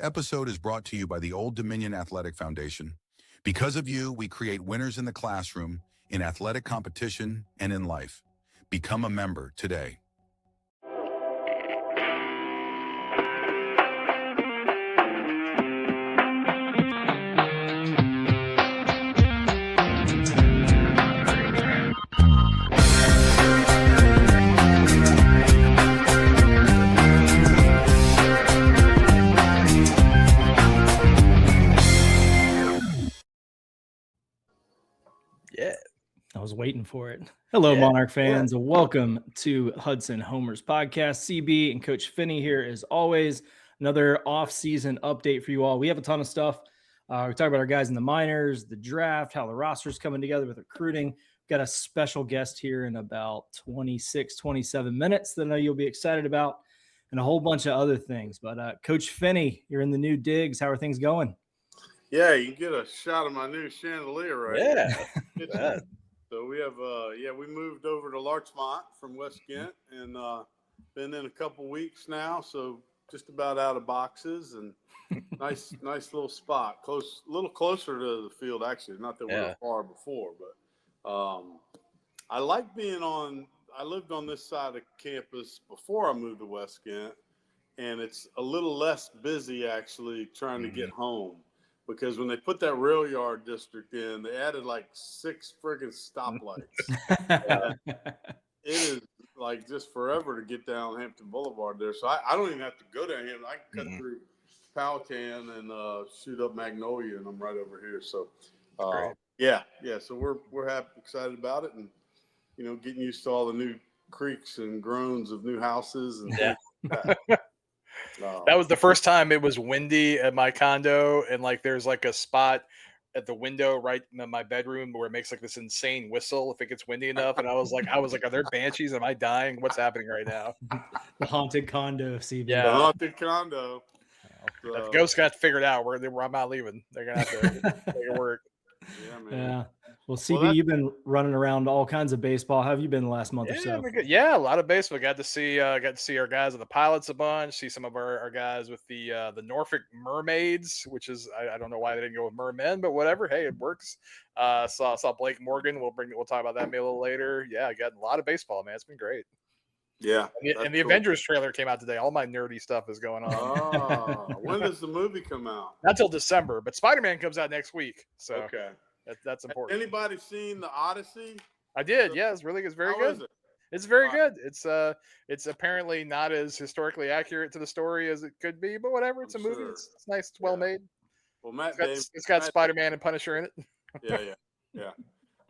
Episode is brought to you by the Old Dominion Athletic Foundation. Because of you, we create winners in the classroom, in athletic competition, and in life. Become a member today. Yeah. I was waiting for it. Hello, Monarch fans. Welcome to Hudson Homers Podcast. CB and Coach Finny here as always. Another off-season update for you all. We have a ton of stuff. We talk about our guys in the minors, the draft, how the roster's coming together with recruiting. We've got a special guest here in about 26, 27 minutes that I know you'll be excited about, and a whole bunch of other things. But Coach Finny, you're in the new digs. How are things going? Yeah, you can get a shot of my new chandelier right here. Yeah. So we have, we moved over to Larchmont from West Kent and been in a couple weeks now. So just about out of boxes and nice little spot, a little closer to the field actually. Not that we were far before, but I like being I lived on this side of campus before I moved to West Kent, and it's a little less busy actually trying to get home. Because when they put that rail yard district in, they added like 6 friggin' stoplights. It is like just forever to get down Hampton Boulevard there. So I don't even have to go down here. I can cut through Powhatan and shoot up Magnolia, and I'm right over here. So, yeah. So we're happy, excited about it, and getting used to all the new creaks and groans of new houses and things like that. That was the first time it was windy at my condo, and like there's like a spot at the window right in my bedroom where it makes like this insane whistle if it gets windy enough. And I was like, are there banshees? Am I dying? What's happening right now? The haunted condo, CB. Yeah, the haunted condo. The ghosts got figured out. I'm not leaving. They're gonna have to make it work. Yeah, man. Yeah. Well, CB, you've been running around all kinds of baseball. How have you been the last month or so? Yeah, a lot of baseball. Got to see our guys at the Pilots a bunch. See some of our guys with the Norfolk Mermaids, which is I don't know why they didn't go with Mermen, but whatever. Hey, it works. Saw Blake Morgan. We'll talk about that maybe a little later. Yeah, I got a lot of baseball, man. It's been great. Yeah, and the Avengers trailer came out today. All my nerdy stuff is going on. Oh, when does the movie come out? Not till December, but Spider-Man comes out next week. So okay. That's important. Anybody seen the Odyssey? I did. Yeah, it's very good. Is it? It's very good. It's apparently not as historically accurate to the story as it could be, but whatever. It's a movie. Sure. It's nice. It's well made. Well, it's got Spider-Man and Punisher in it. Yeah.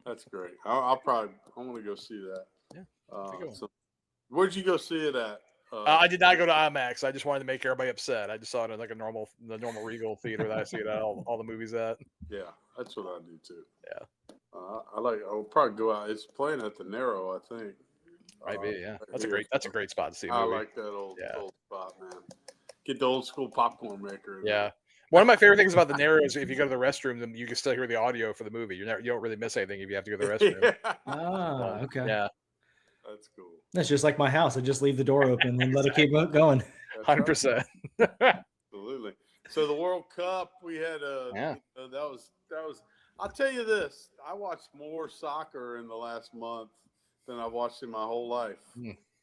That's great. I want to go see that. Yeah. So where'd you go see it at? I did not go to IMAX. I just wanted to make everybody upset. I just saw it in like the normal Regal theater that I see it at all the movies at. Yeah, that's what I do too. Yeah. I'll probably go out. It's playing at the Narrow, I think. Might be, yeah. That's a great spot to see. I like that old spot, man. Get the old school popcorn maker. Yeah. One of my favorite things about the Narrow is if you go to the restroom, then you can still hear the audio for the movie. You don't really miss anything if you have to go to the restroom. Okay. Yeah. That's cool. That's just like my house. I just leave the door open and let it keep going. 100%. Absolutely. So the World Cup, we had that was. I'll tell you this: I watched more soccer in the last month than I've watched in my whole life,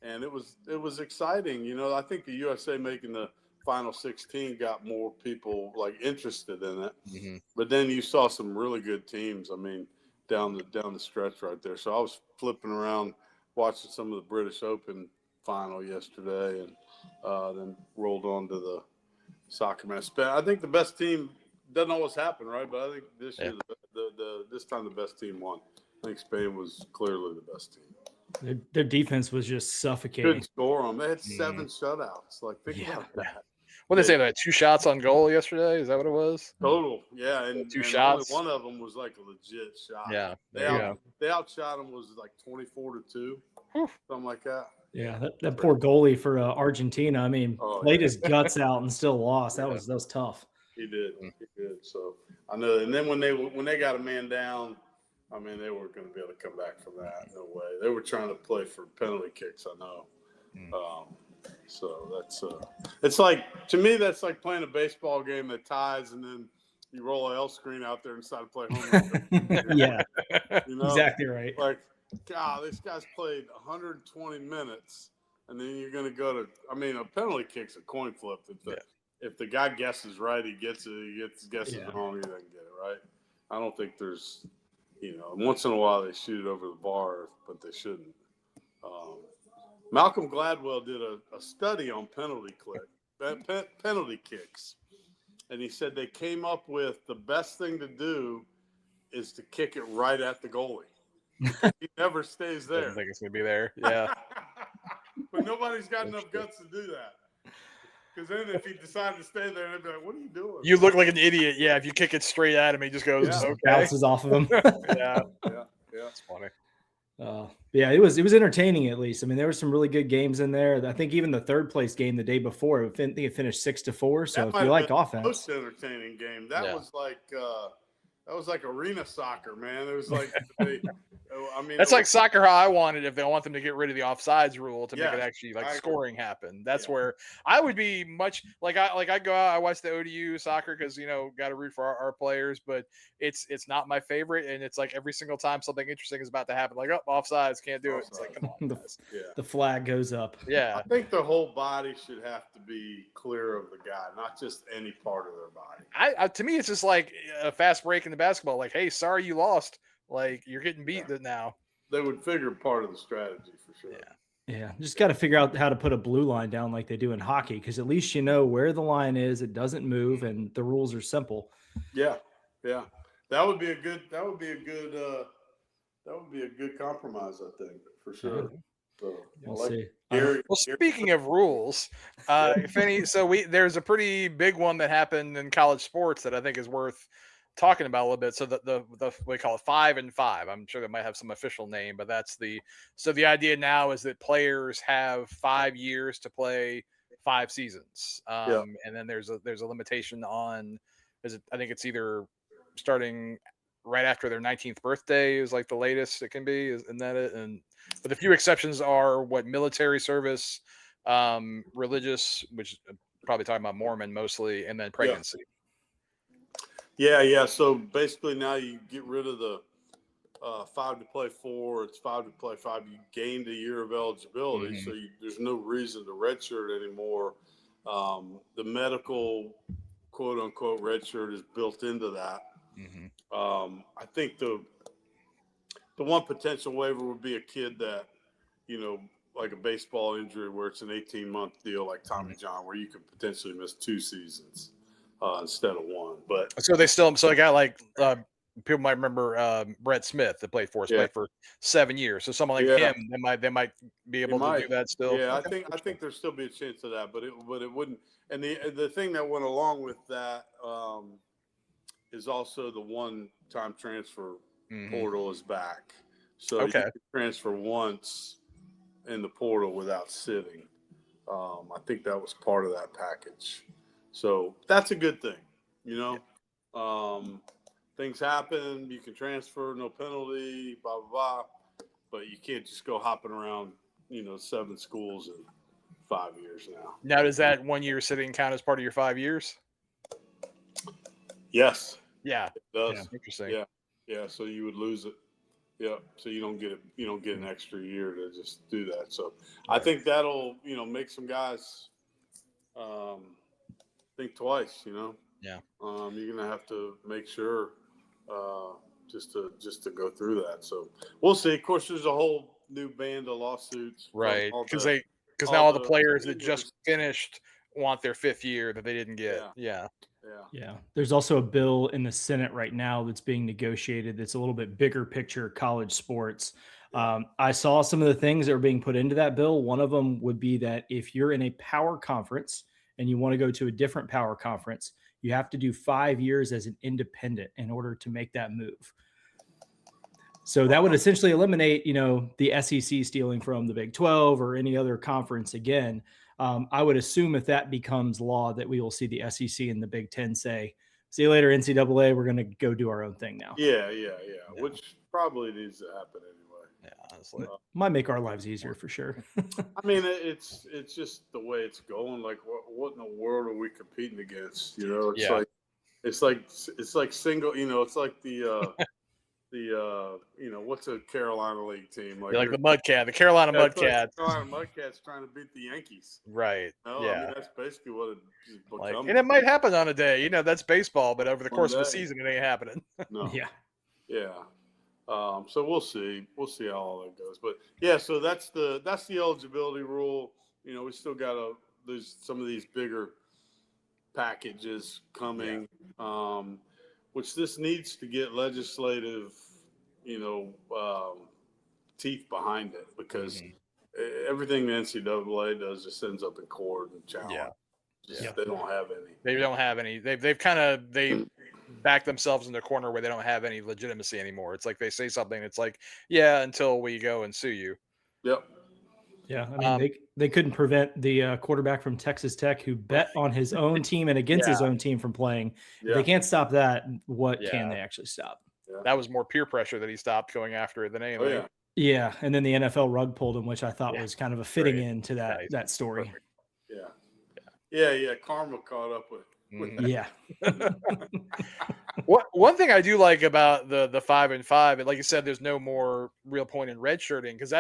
and it was exciting. I think the USA making the final 16 got more people like interested in it. Mm-hmm. But then you saw some really good teams. I mean, down the stretch right there. So I was flipping around, watching some of the British Open final yesterday, and then rolled on to the soccer match. I think the best team doesn't always happen, right? But I think this year, this time the best team won. I think Spain was clearly the best team. Their defense was just suffocating. Couldn't score them. They had 7 shutouts. Like, think about that. What did they say? They had 2 shots on goal yesterday. Is that what it was? Total, yeah. And 2 shots. Only one of them was like a legit shot. Yeah, they outshot them was like 24-2, something like that. Yeah, that poor goalie for Argentina. I mean, played his guts out and still lost. That was tough. He did. So I know. And then when they got a man down, I mean, they weren't going to be able to come back from that. No way. They were trying to play for penalty kicks. I know. So that's it's like, to me, that's like playing a baseball game that ties, and then you roll a L screen out there and decide to play home run. Yeah, You know, exactly right. like, God, this guy's played 120 minutes, and then you're going to go to, I mean, a penalty kick's a coin flip. If the guy guesses right, he gets it. He guesses wrong, he doesn't get it right. I don't think there's, once in a while they shoot it over the bar, but they shouldn't. Malcolm Gladwell did a study on penalty kicks, and he said they came up with the best thing to do is to kick it right at the goalie. He never stays there. I don't think it's going to be there. Yeah. But nobody's got enough guts to do that. Because then if he decided to stay there, they'd be like, what are you doing? You look like an idiot. Yeah, if you kick it straight at him, he just goes, okay. Bounces off of him. Yeah. It's funny. Yeah, it was entertaining, at least. I mean, there were some really good games in there. I think even the third place game the day before, I think it finished 6-4. So if you like offense, most entertaining game. That was like arena soccer, man. It was like that's like soccer how I wanted if they want them to get rid of the offsides rule to make it actually scoring happen. That's where I would be much like I go out, I watch the ODU soccer because got to root for our players, but it's not my favorite, and it's like every single time something interesting is about to happen, like offsides, can't do it. It's like, come on, the flag goes up. Yeah, I think the whole body should have to be clear of the guy, not just any part of their body. To me, it's just like a fast break in the basketball. Like, hey, sorry you lost. Like, you're getting beat now. They would figure part of the strategy for sure. Yeah. Just got to figure out how to put a blue line down like they do in hockey, because at least you know where the line is. It doesn't move, and the rules are simple. Yeah. That would be a good compromise, I think, for sure. So we'll see. Well, speaking of rules, Finny, so there's a pretty big one that happened in college sports that I think is worth talking about a little bit. So the we call it 5 and 5. I'm sure they might have some official name, but that's the idea now is that players have 5 years to play 5 seasons. And then there's a limitation on, I think it's either starting right after their 19th birthday is like the latest it can be. Isn't that it? But the few exceptions are military service, religious, which probably talking about Mormon mostly, and then pregnancy. Yeah. So basically now you get rid of the 5 to play 4. It's 5 to play 5. You gained a year of eligibility, so there's no reason to redshirt anymore. The medical quote unquote redshirt is built into that. I think the one potential waiver would be a kid that, like a baseball injury where it's an 18-month deal, like Tommy John, where you could potentially miss 2 seasons instead of 1. But so a guy like people might remember Brett Smith that played for us, played for 7 years. So someone like him, they might be able to do that still. Yeah, okay. I think there'll still be a chance of that, but it wouldn't. And the thing that went along with that is also the one-time transfer portal is back. So you can transfer once in the portal without sitting. I think that was part of that package. So that's a good thing, things happen, you can transfer, no penalty, blah, blah, blah. But you can't just go hopping around, 7 schools in 5 years now. Now, does that 1 year sitting count as part of your 5 years? Yes. Yeah. It does. Yeah, interesting. Yeah. So you would lose it. Yeah. So you don't get an extra year to just do that. So I think that'll, make some guys think twice, Yeah. You're going to have to make sure just to go through that. So we'll see. Of course, there's a whole new band of lawsuits. Right. Because now all the players that just finished want their 5th year that they didn't get. Yeah. There's also a bill in the Senate right now that's being negotiated that's a little bit bigger picture college sports. I saw some of the things that are being put into that bill. One of them would be that if you're in a power conference and you want to go to a different power conference, you have to do 5 years as an independent in order to make that move. So that would essentially eliminate, the SEC stealing from the Big 12 or any other conference again. I would assume if that becomes law that we will see the SEC and the Big 10 say, see you later, NCAA, we're going to go do our own thing now. Yeah. Which probably needs to happen anyway. Yeah, honestly. Might make our lives easier for sure. I mean, it's just the way it's going. Like, what in the world are we competing against? You know, it's like single. You know, it's like the what's a Carolina League team? Like the Carolina It's like Mudcats. Carolina Mudcats trying to beat the Yankees. Right. No, Yeah. I mean that's basically what it becomes. And it might happen on a day. You know, that's baseball, but over the One course of a day. season, it ain't happening. No. Yeah. So we'll see. We'll see how all that goes. But yeah, so that's the eligibility rule. You know, we still got there's some of these bigger packages coming, which this needs to get legislative, teeth behind it, because everything the NCAA does just ends up in court and challenge. They don't have any. They don't have any. They've backed themselves in the corner where they don't have any legitimacy anymore. It's like they say something, it's like, yeah, until we go and sue you. Yep. Yeah, I mean, they couldn't prevent the quarterback from Texas Tech who bet on his own team and against his own team from playing. Yeah. If they can't stop that, what can they actually stop? Yeah. That was more peer pressure that he stopped going after it than anything. Oh, yeah. Yeah, and then the NFL rug pulled him, which I thought was kind of a fitting end to that story. Perfect. Yeah. Karma caught up with that. Yeah. One thing I do like about the 5-5, and like you said, there's no more real point in redshirting, because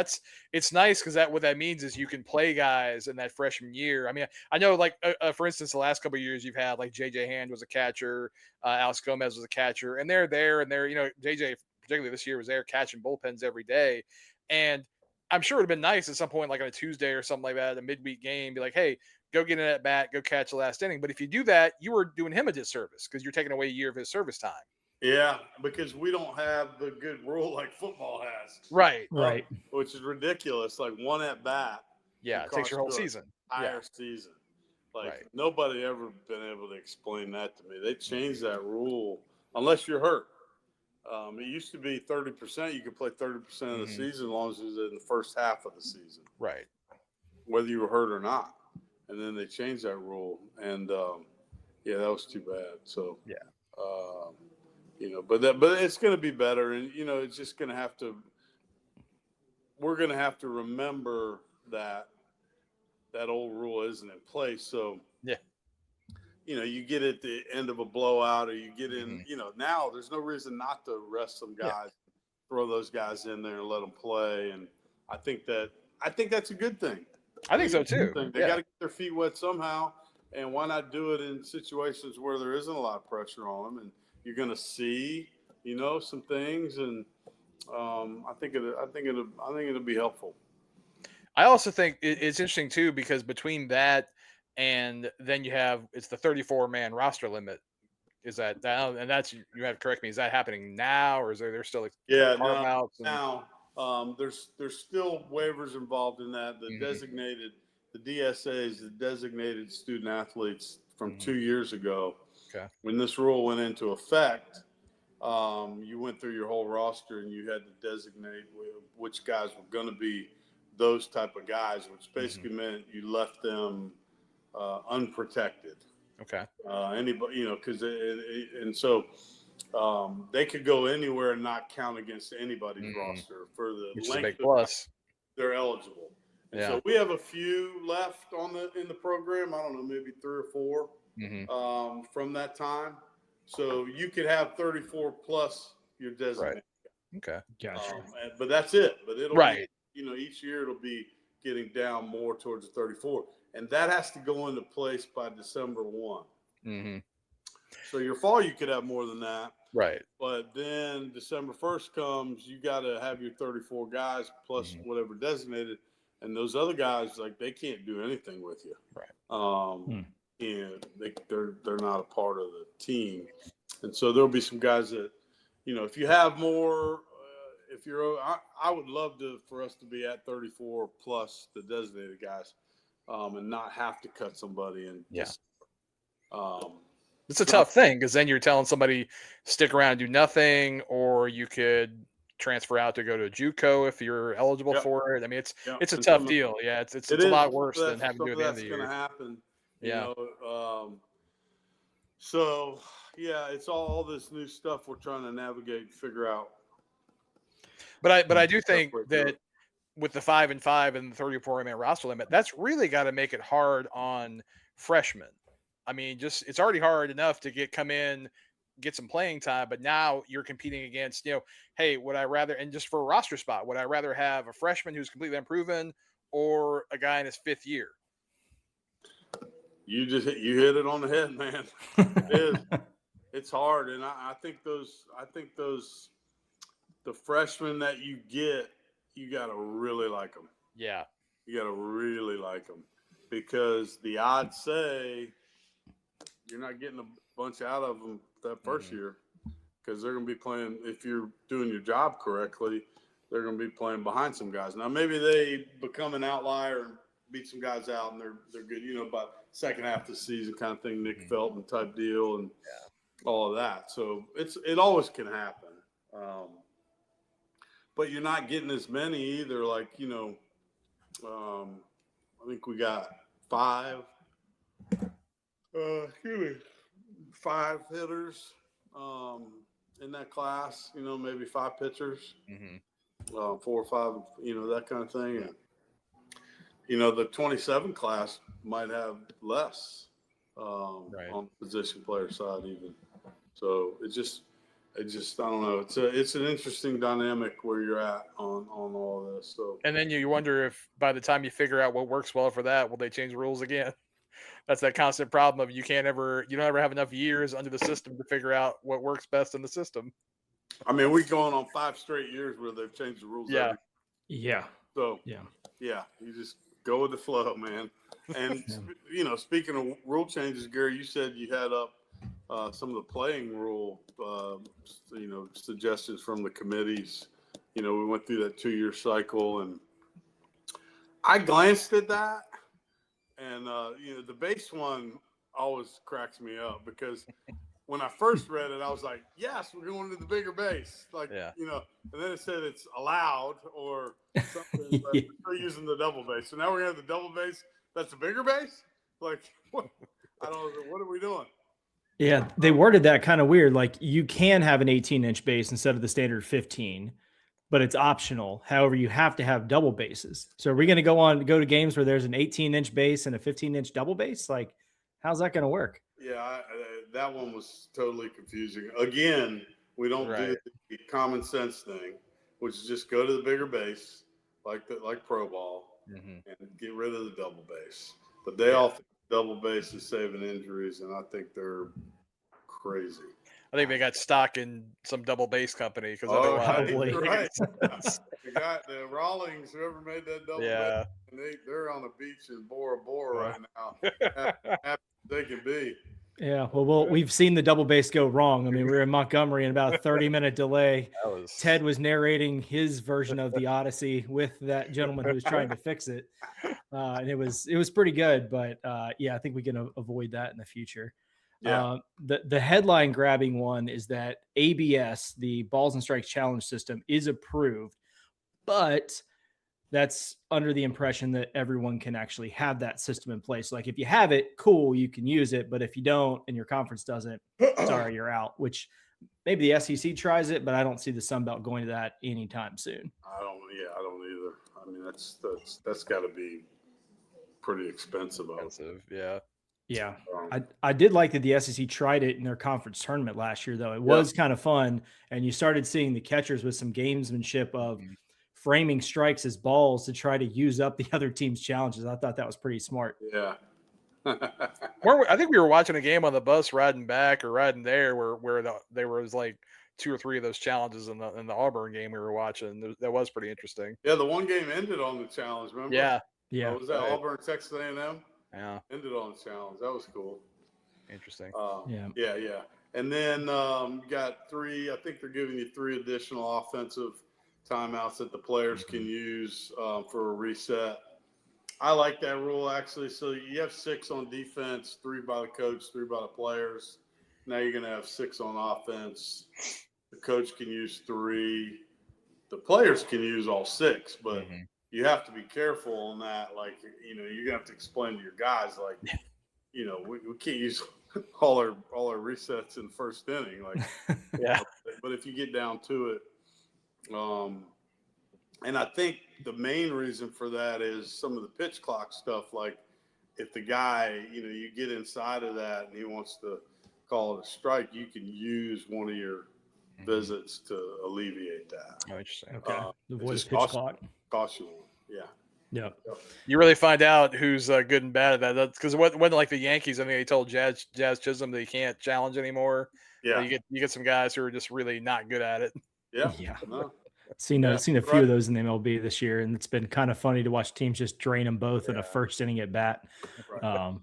it's nice, because what that means is you can play guys in that freshman year. I mean, I know, like for instance, the last couple of years you've had like JJ Hand was a catcher, Alex Gomez was a catcher, and they're JJ particularly this year was there catching bullpens every day, and I'm sure it'd been nice at some point, like on a Tuesday or something like that, a midweek game, be like, hey, go get in at bat, go catch the last inning. But if you do that, you were doing him a disservice, because you're taking away a year of his service time. Yeah, because we don't have the good rule like football has. Right. Which is ridiculous. Like one at bat. Yeah, it takes your whole season. Entire season. Like nobody ever been able to explain that to me. They changed that rule unless you're hurt. It used to be 30%. You could play 30% of the season as long as it was in the first half of the season. Right. Whether you were hurt or not. And then they changed that rule. And, that was too bad. So, but it's going to be better. And, it's just going to have to – we're going to have to remember that old rule isn't in place. So, you get at the end of a blowout, or you get in, now there's no reason not to rest some guys, throw those guys in there and let them play. And I think that's a good thing. I think so too. They got to get their feet wet somehow. And why not do it in situations where there isn't a lot of pressure on them, and you're going to see, some things. And I think it'll be helpful. I also think it's interesting too, because between that and then it's the 34-man roster limit. Is that down? And that's, you have to correct me, is that happening now, or is there still carve-outs? Now there's still waivers involved in that. The designated, the DSAs, the designated student athletes from 2 years ago. Okay. When this rule went into effect, you went through your whole roster and you had to designate which guys were going to be those type of guys, which basically meant you left them unprotected. Okay. Anybody, because so they could go anywhere and not count against anybody's roster for the which length is a big plus. They're eligible. And so we have a few left in the program. I don't know, maybe 3 or 4 from that time. So you could have 34 plus your designated. Right. Okay. Gotcha. But that's it. But it'll be, each year it'll be getting down more towards the 34. And that has to go into place by December 1. So your fall, you could have more than that. Right. But then December 1st comes, you got to have your 34 guys plus whatever designated. And those other guys, like, they can't do anything with you. Right. And they're not a part of the team. And so there'll be some guys that, if you have more, I would love for us to be at 34 plus the designated guys, and not have to cut somebody in. It's a tough thing, because then you're telling somebody stick around and do nothing, or you could transfer out to go to JUCO if you're eligible for it. I mean, it's a tough deal. Yeah, it's a lot worse than having to do it at the end of the year. That's going to happen. Yeah. It's all this new stuff we're trying to navigate and figure out. But I do think that with the 5 and 5 and the 34-man roster limit, that's really got to make it hard on freshmen. I mean, it's already hard enough to come in, get some playing time, but now you're competing against, hey, would I rather, and just for a roster spot, would I rather have a freshman who's completely unproven or a guy in his 5th year? You hit it on the head, man. It is. It's hard, and I think the freshmen that you get, you got to really like them. Yeah. You got to really like them because the odds say you're not getting a bunch out of them that first year because they're going to be playing, if you're doing your job correctly, they're going to be playing behind some guys. Now, maybe they become an outlier and beat some guys out and they're good, by second half of the season kind of thing, Nick Felton type deal and all of that. So it always can happen. But you're not getting as many either. Like, I think we got 5 hitters in that class, maybe 5 pitchers, 4 or 5, that kind of thing. And, the 27 class might have less on the position player side even. So it just I don't know. It's an interesting dynamic where you're at on all of this. So and then you wonder if by the time you figure out what works well for that, will they change the rules again? That's that constant problem of you don't ever have enough years under the system to figure out what works best in the system. I mean, we're going on 5 straight years where they've changed the rules. So you just go with the flow, man. And speaking of rule changes, Gary, you said you had up some of the playing rule, suggestions from the committees. We went through that 2-year cycle, and I glanced at that, and the base one always cracks me up because when I first read it, I was like, yes, we're going to the bigger base, and then it said it's allowed or something, but we're using the double base. So now we're going to have the double base. That's a bigger base. Like, what? I don't know. What are we doing? Yeah, they worded that kind of weird. Like you can have an 18-inch base instead of the standard 15, but it's optional. However, you have to have double bases. So are we going to go to games where there's an 18-inch base and a 15-inch double base? Like, how's that going to work? Yeah, that one was totally confusing. Again, we don't do the common sense thing, which is just go to the bigger base, like pro ball, and get rid of the double base. But they all think double base is saving injuries, and I think they're crazy. I think they got stock in some double base company because otherwise, They got the Rawlings, whoever made that double base, and they're on the beach in Bora Bora right now. Happy they can be. Yeah, well, we've seen the double base go wrong. I mean, we were in Montgomery in about a 30-minute delay. Ted was narrating his version of the Odyssey with that gentleman who was trying to fix it, and it was pretty good. But I think we can avoid that in the future. Yeah. The headline grabbing one is that ABS, the Balls and Strikes Challenge System, is approved, but that's under the impression that everyone can actually have that system in place. Like if you have it, cool, you can use it. But if you don't and your conference doesn't, sorry, you're out. Which maybe the SEC tries it, but I don't see the Sun Belt going to that anytime soon. I don't either. I mean, that's got to be pretty expensive. Yeah. I did like that the SEC tried it in their conference tournament last year, though. It was kind of fun, and you started seeing the catchers with some gamesmanship of framing strikes as balls to try to use up the other team's challenges. I thought that was pretty smart. Yeah. I think we were watching a game on the bus riding back or riding there where there was like 2 or 3 of those challenges in the Auburn game we were watching. That was pretty interesting. Yeah, the one game ended on the challenge, remember? Yeah. Was that Auburn, Texas A&M? Yeah. Ended on the challenge. That was cool. Interesting. Yeah. And then you got 3, I think they're giving you 3 additional offensive timeouts that the players can use for a reset. I like that rule, actually. So you have 6 on defense, 3 by the coach, 3 by the players. Now you're going to have 6 on offense. The coach can use 3. The players can use all 6, but you have to be careful on that. Like, you're going to have to explain to your guys, like, we can't use all our resets in the first inning. Like, but if you get down to it, And I think the main reason for that is some of the pitch clock stuff. Like if the guy, you get inside of that and he wants to call it a strike, you can use one of your visits to alleviate that. Oh, interesting. Okay. Avoid Just pitch clock. cost you one. Yeah. Yep. You really find out who's good and bad at that. That's because when like the Yankees, I think they told Jazz Chisholm that he can't challenge anymore. Yeah. You get some guys who are just really not good at it. Yeah. Yeah. No. Seen a few right. of those in the MLB this year, and it's been kind of funny to watch teams just drain them both in a first inning at bat. Right.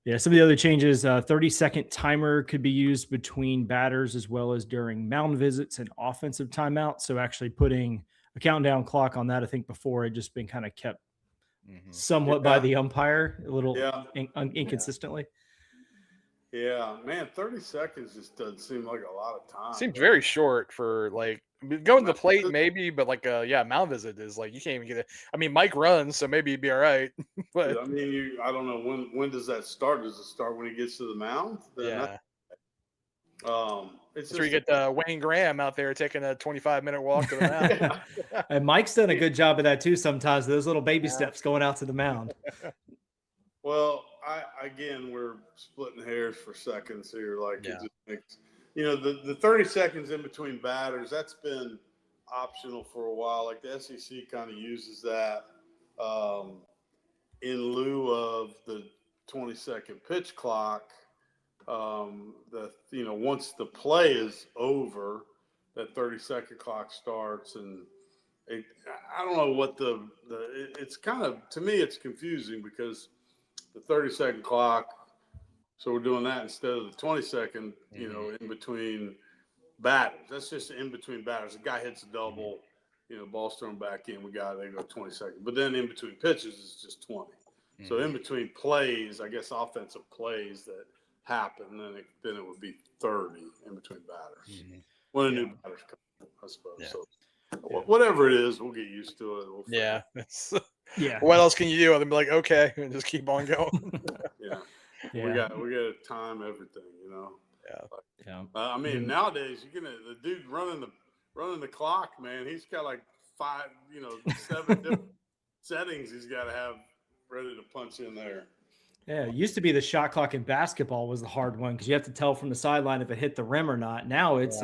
Yeah, some of the other changes, 30-second timer could be used between batters as well as during mound visits and offensive timeouts. So actually putting a countdown clock on that, I think before it just been kind of kept somewhat by the umpire, a little inconsistently. Yeah, man, 30 seconds just doesn't seem like a lot of time. Seems very short for like going to the plate, maybe, but like mound visit is like you can't even get it. I mean, Mike runs, so maybe he'd be all right. But I mean, I don't know when does that start? Does it start when he gets to the mound? Yeah. It's so you get Wayne Graham out there taking a 25-minute walk to the mound. And Mike's done a good job of that too. Sometimes those little baby steps going out to the mound. Well, we're splitting hairs for seconds here. Like it just makes, the 30 seconds in between batters, that's been optional for a while. Like the SEC kind of uses that in lieu of the 20-second pitch clock. Once the play is over, that 30-second clock starts, and I don't know what it's kind of, to me, it's confusing because the 30-second clock. So we're doing that instead of the 20-second, in between batters. That's just in between batters. A guy hits a double, ball's thrown back in. They go 20 seconds. But then in between pitches, it's just 20. Mm-hmm. So in between plays, I guess offensive plays that happen, then it would be 30 in between batters. Mm-hmm. When a new batter's come, I suppose. Yeah. So whatever it is, we'll get used to it. Yeah. What else can you do? I'll be like, okay, and just keep on going. Yeah. We got to time everything, I mean, nowadays the dude running the clock, man. He's got like 7 different settings he's got to have ready to punch in there. Yeah, it used to be the shot clock in basketball was the hard one because you have to tell from the sideline if it hit the rim or not. Now it's,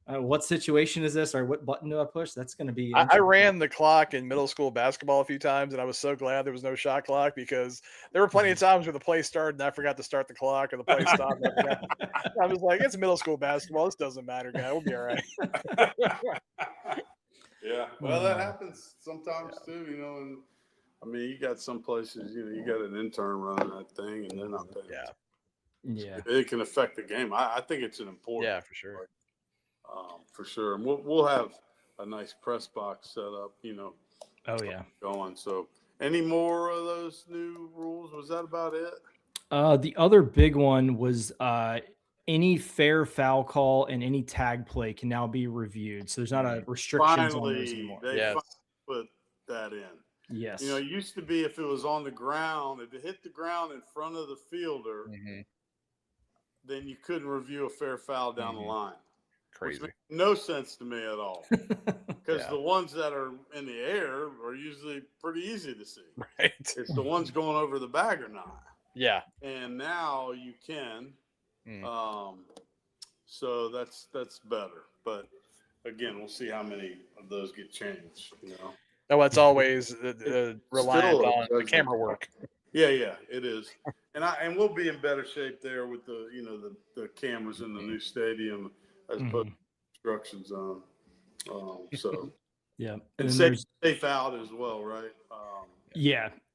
what situation is this or what button do I push? That's going to be. I ran the clock in middle school basketball a few times, and I was so glad there was no shot clock because there were plenty of times where the play started and I forgot to start the clock or the play stopped. I was like, it's middle school basketball. This doesn't matter, guy. We'll be all right. Yeah. Well, that happens sometimes too, and I mean, you got some places, you got an intern running that thing and they're not paying. Yeah. It can affect the game. I think it's an important. Yeah, for sure. For sure. And we'll have a nice press box set up, Oh, yeah. Going. So any more of those new rules? Was that about it? The other big one was any fair foul call and any tag play can now be reviewed. So there's not a restrictions on those anymore. They put that in. Yes. It used to be if it was on the ground, if it hit the ground in front of the fielder, then you couldn't review a fair foul down the line. Crazy. Which makes no sense to me at all. Because the ones that are in the air are usually pretty easy to see. Right. It's the ones going over the bag or not. Yeah. And now you can. So that's better. But again, we'll see how many of those get changed, No, it's always reliant on the camera work. Yeah, it is, and we'll be in better shape there with the cameras in the new stadium as opposed to construction zone. So and safe out as well, right?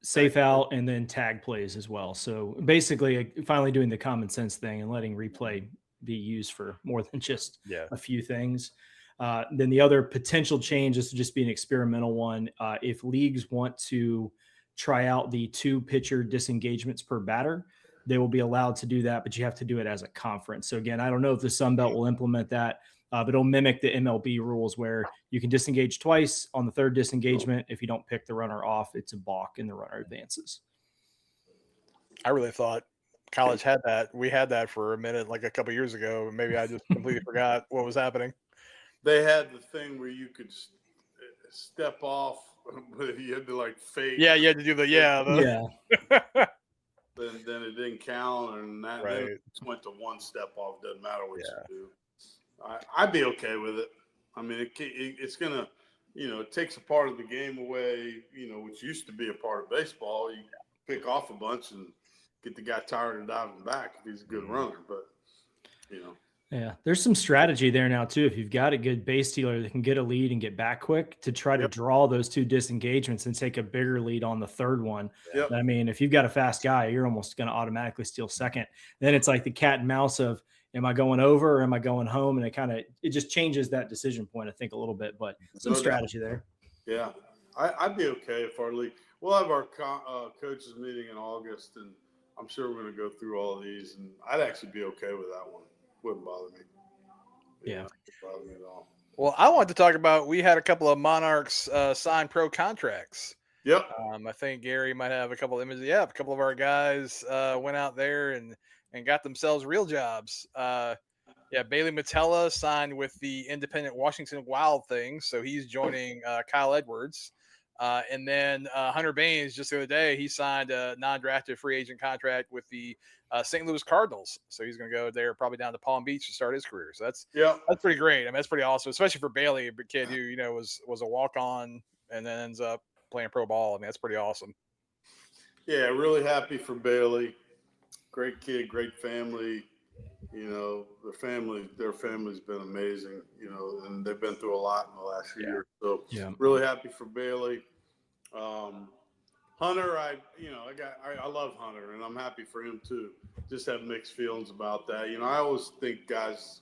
Safe out and then tag plays as well. So basically, finally doing the common sense thing and letting replay be used for more than just a few things. Then the other potential change is to just be an experimental one. If leagues want to try out the 2 pitcher disengagements per batter, they will be allowed to do that, but you have to do it as a conference. So again, I don't know if the Sun Belt will implement that, but it'll mimic the MLB rules where you can disengage twice. On the third disengagement, if you don't pick the runner off, it's a balk and the runner advances. I really thought college had that. We had that for a minute, like a couple years ago. Maybe I just completely forgot what was happening. They had the thing where you could, step off, but you had to like fake. Yeah, you had to do the Then it didn't count, and then it just went to one step off. Doesn't matter what you do. I'd be okay with it. I mean, it's gonna, it takes a part of the game away, which used to be a part of baseball. You pick off a bunch and get the guy tired of diving back if he's a good runner, but Yeah, there's some strategy there now too. If you've got a good base stealer that can get a lead and get back quick, to try to draw those two disengagements and take a bigger lead on the third one. Yep. I mean, if you've got a fast guy, you're almost going to automatically steal second. Then it's like the cat and mouse of, am I going over or am I going home? And it just changes that decision point, I think, a little bit, but some strategy there. Yeah, I'd be okay if our league. We'll have our coaches meeting in August, and I'm sure we're going to go through all of these, and I'd actually be okay with that one. Wouldn't bother me. Yeah. Wouldn't bother me at all. Well, I wanted to talk about, we had a couple of Monarchs sign pro contracts. Yep. I think Gary might have a couple of images. Yeah, a couple of our guys went out there and got themselves real jobs. Bailey Matella signed with the independent Washington Wild thing, so he's joining Kyle Edwards. And then Hunter Baines, just the other day, he signed a non-drafted free agent contract with the St. Louis Cardinals. So he's going to go there, probably down to Palm Beach to start his career. So that's pretty great. I mean, that's pretty awesome, especially for Bailey, a kid who was a walk-on and then ends up playing pro ball. I mean, that's pretty awesome. Yeah, really happy for Bailey. Great kid, great family. Their family's been amazing, and they've been through a lot in the last few years. So really happy for Bailey. Hunter, I love Hunter, and I'm happy for him too. Just have mixed feelings about that. I always think guys,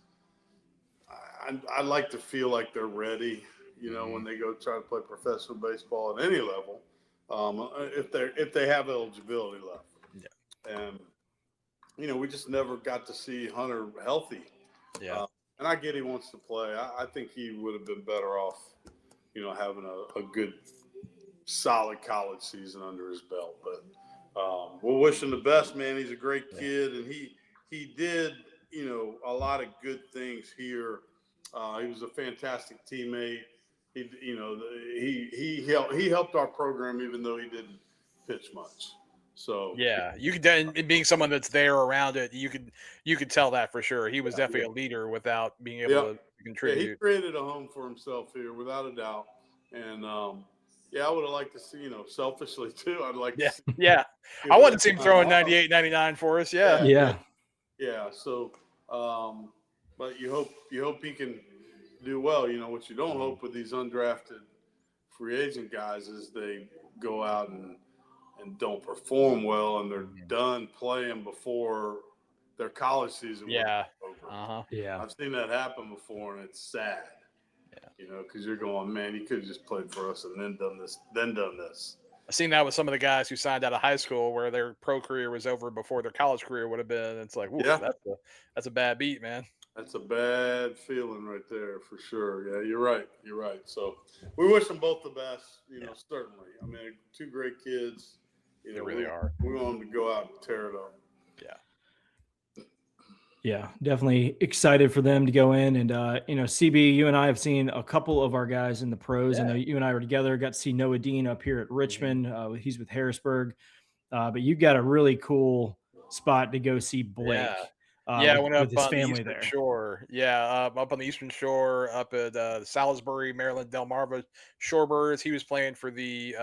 I like to feel like they're ready, when they go try to play professional baseball at any level, if they have eligibility left. Yeah. And we just never got to see Hunter healthy. Yeah. And I get he wants to play. I think he would have been better off, having a good, solid college season under his belt. But we'll wish him the best, man. He's a great kid, and he did, a lot of good things here. He was a fantastic teammate. He helped our program, even though he didn't pitch much. So you could, being someone that's there around it, you could tell that for sure. He was definitely a leader without being able to contribute. Yeah, he created a home for himself here, without a doubt. And I would have liked to see, selfishly too. I'd like to see. Yeah. I wanted to see him throwing 98, 99 for us. Yeah. So, but you hope he can do well. What you don't hope with these undrafted free agent guys is they go out and don't perform well, and they're done playing before their college season was over. I've seen that happen before, and it's sad. Because you're going, man, you could have just played for us and then done this. I've seen that with some of the guys who signed out of high school, where their pro career was over before their college career would have been. It's like, that's a bad beat, man. That's a bad feeling right there for sure. Yeah, you're right. So we wish them both the best. Certainly. I mean, two great kids. They really are. We want them to go out and tear it up. Yeah, definitely excited for them to go in. And, CB, you and I have seen a couple of our guys in the pros. I know you and I were together, got to see Noah Dean up here at Richmond. He's with Harrisburg. But you've got a really cool spot to go see Blake. I went up with his on family the Eastern there. Shore. Up on the Eastern Shore, up at Salisbury, Maryland, Delmarva Shorebirds. He was playing for the.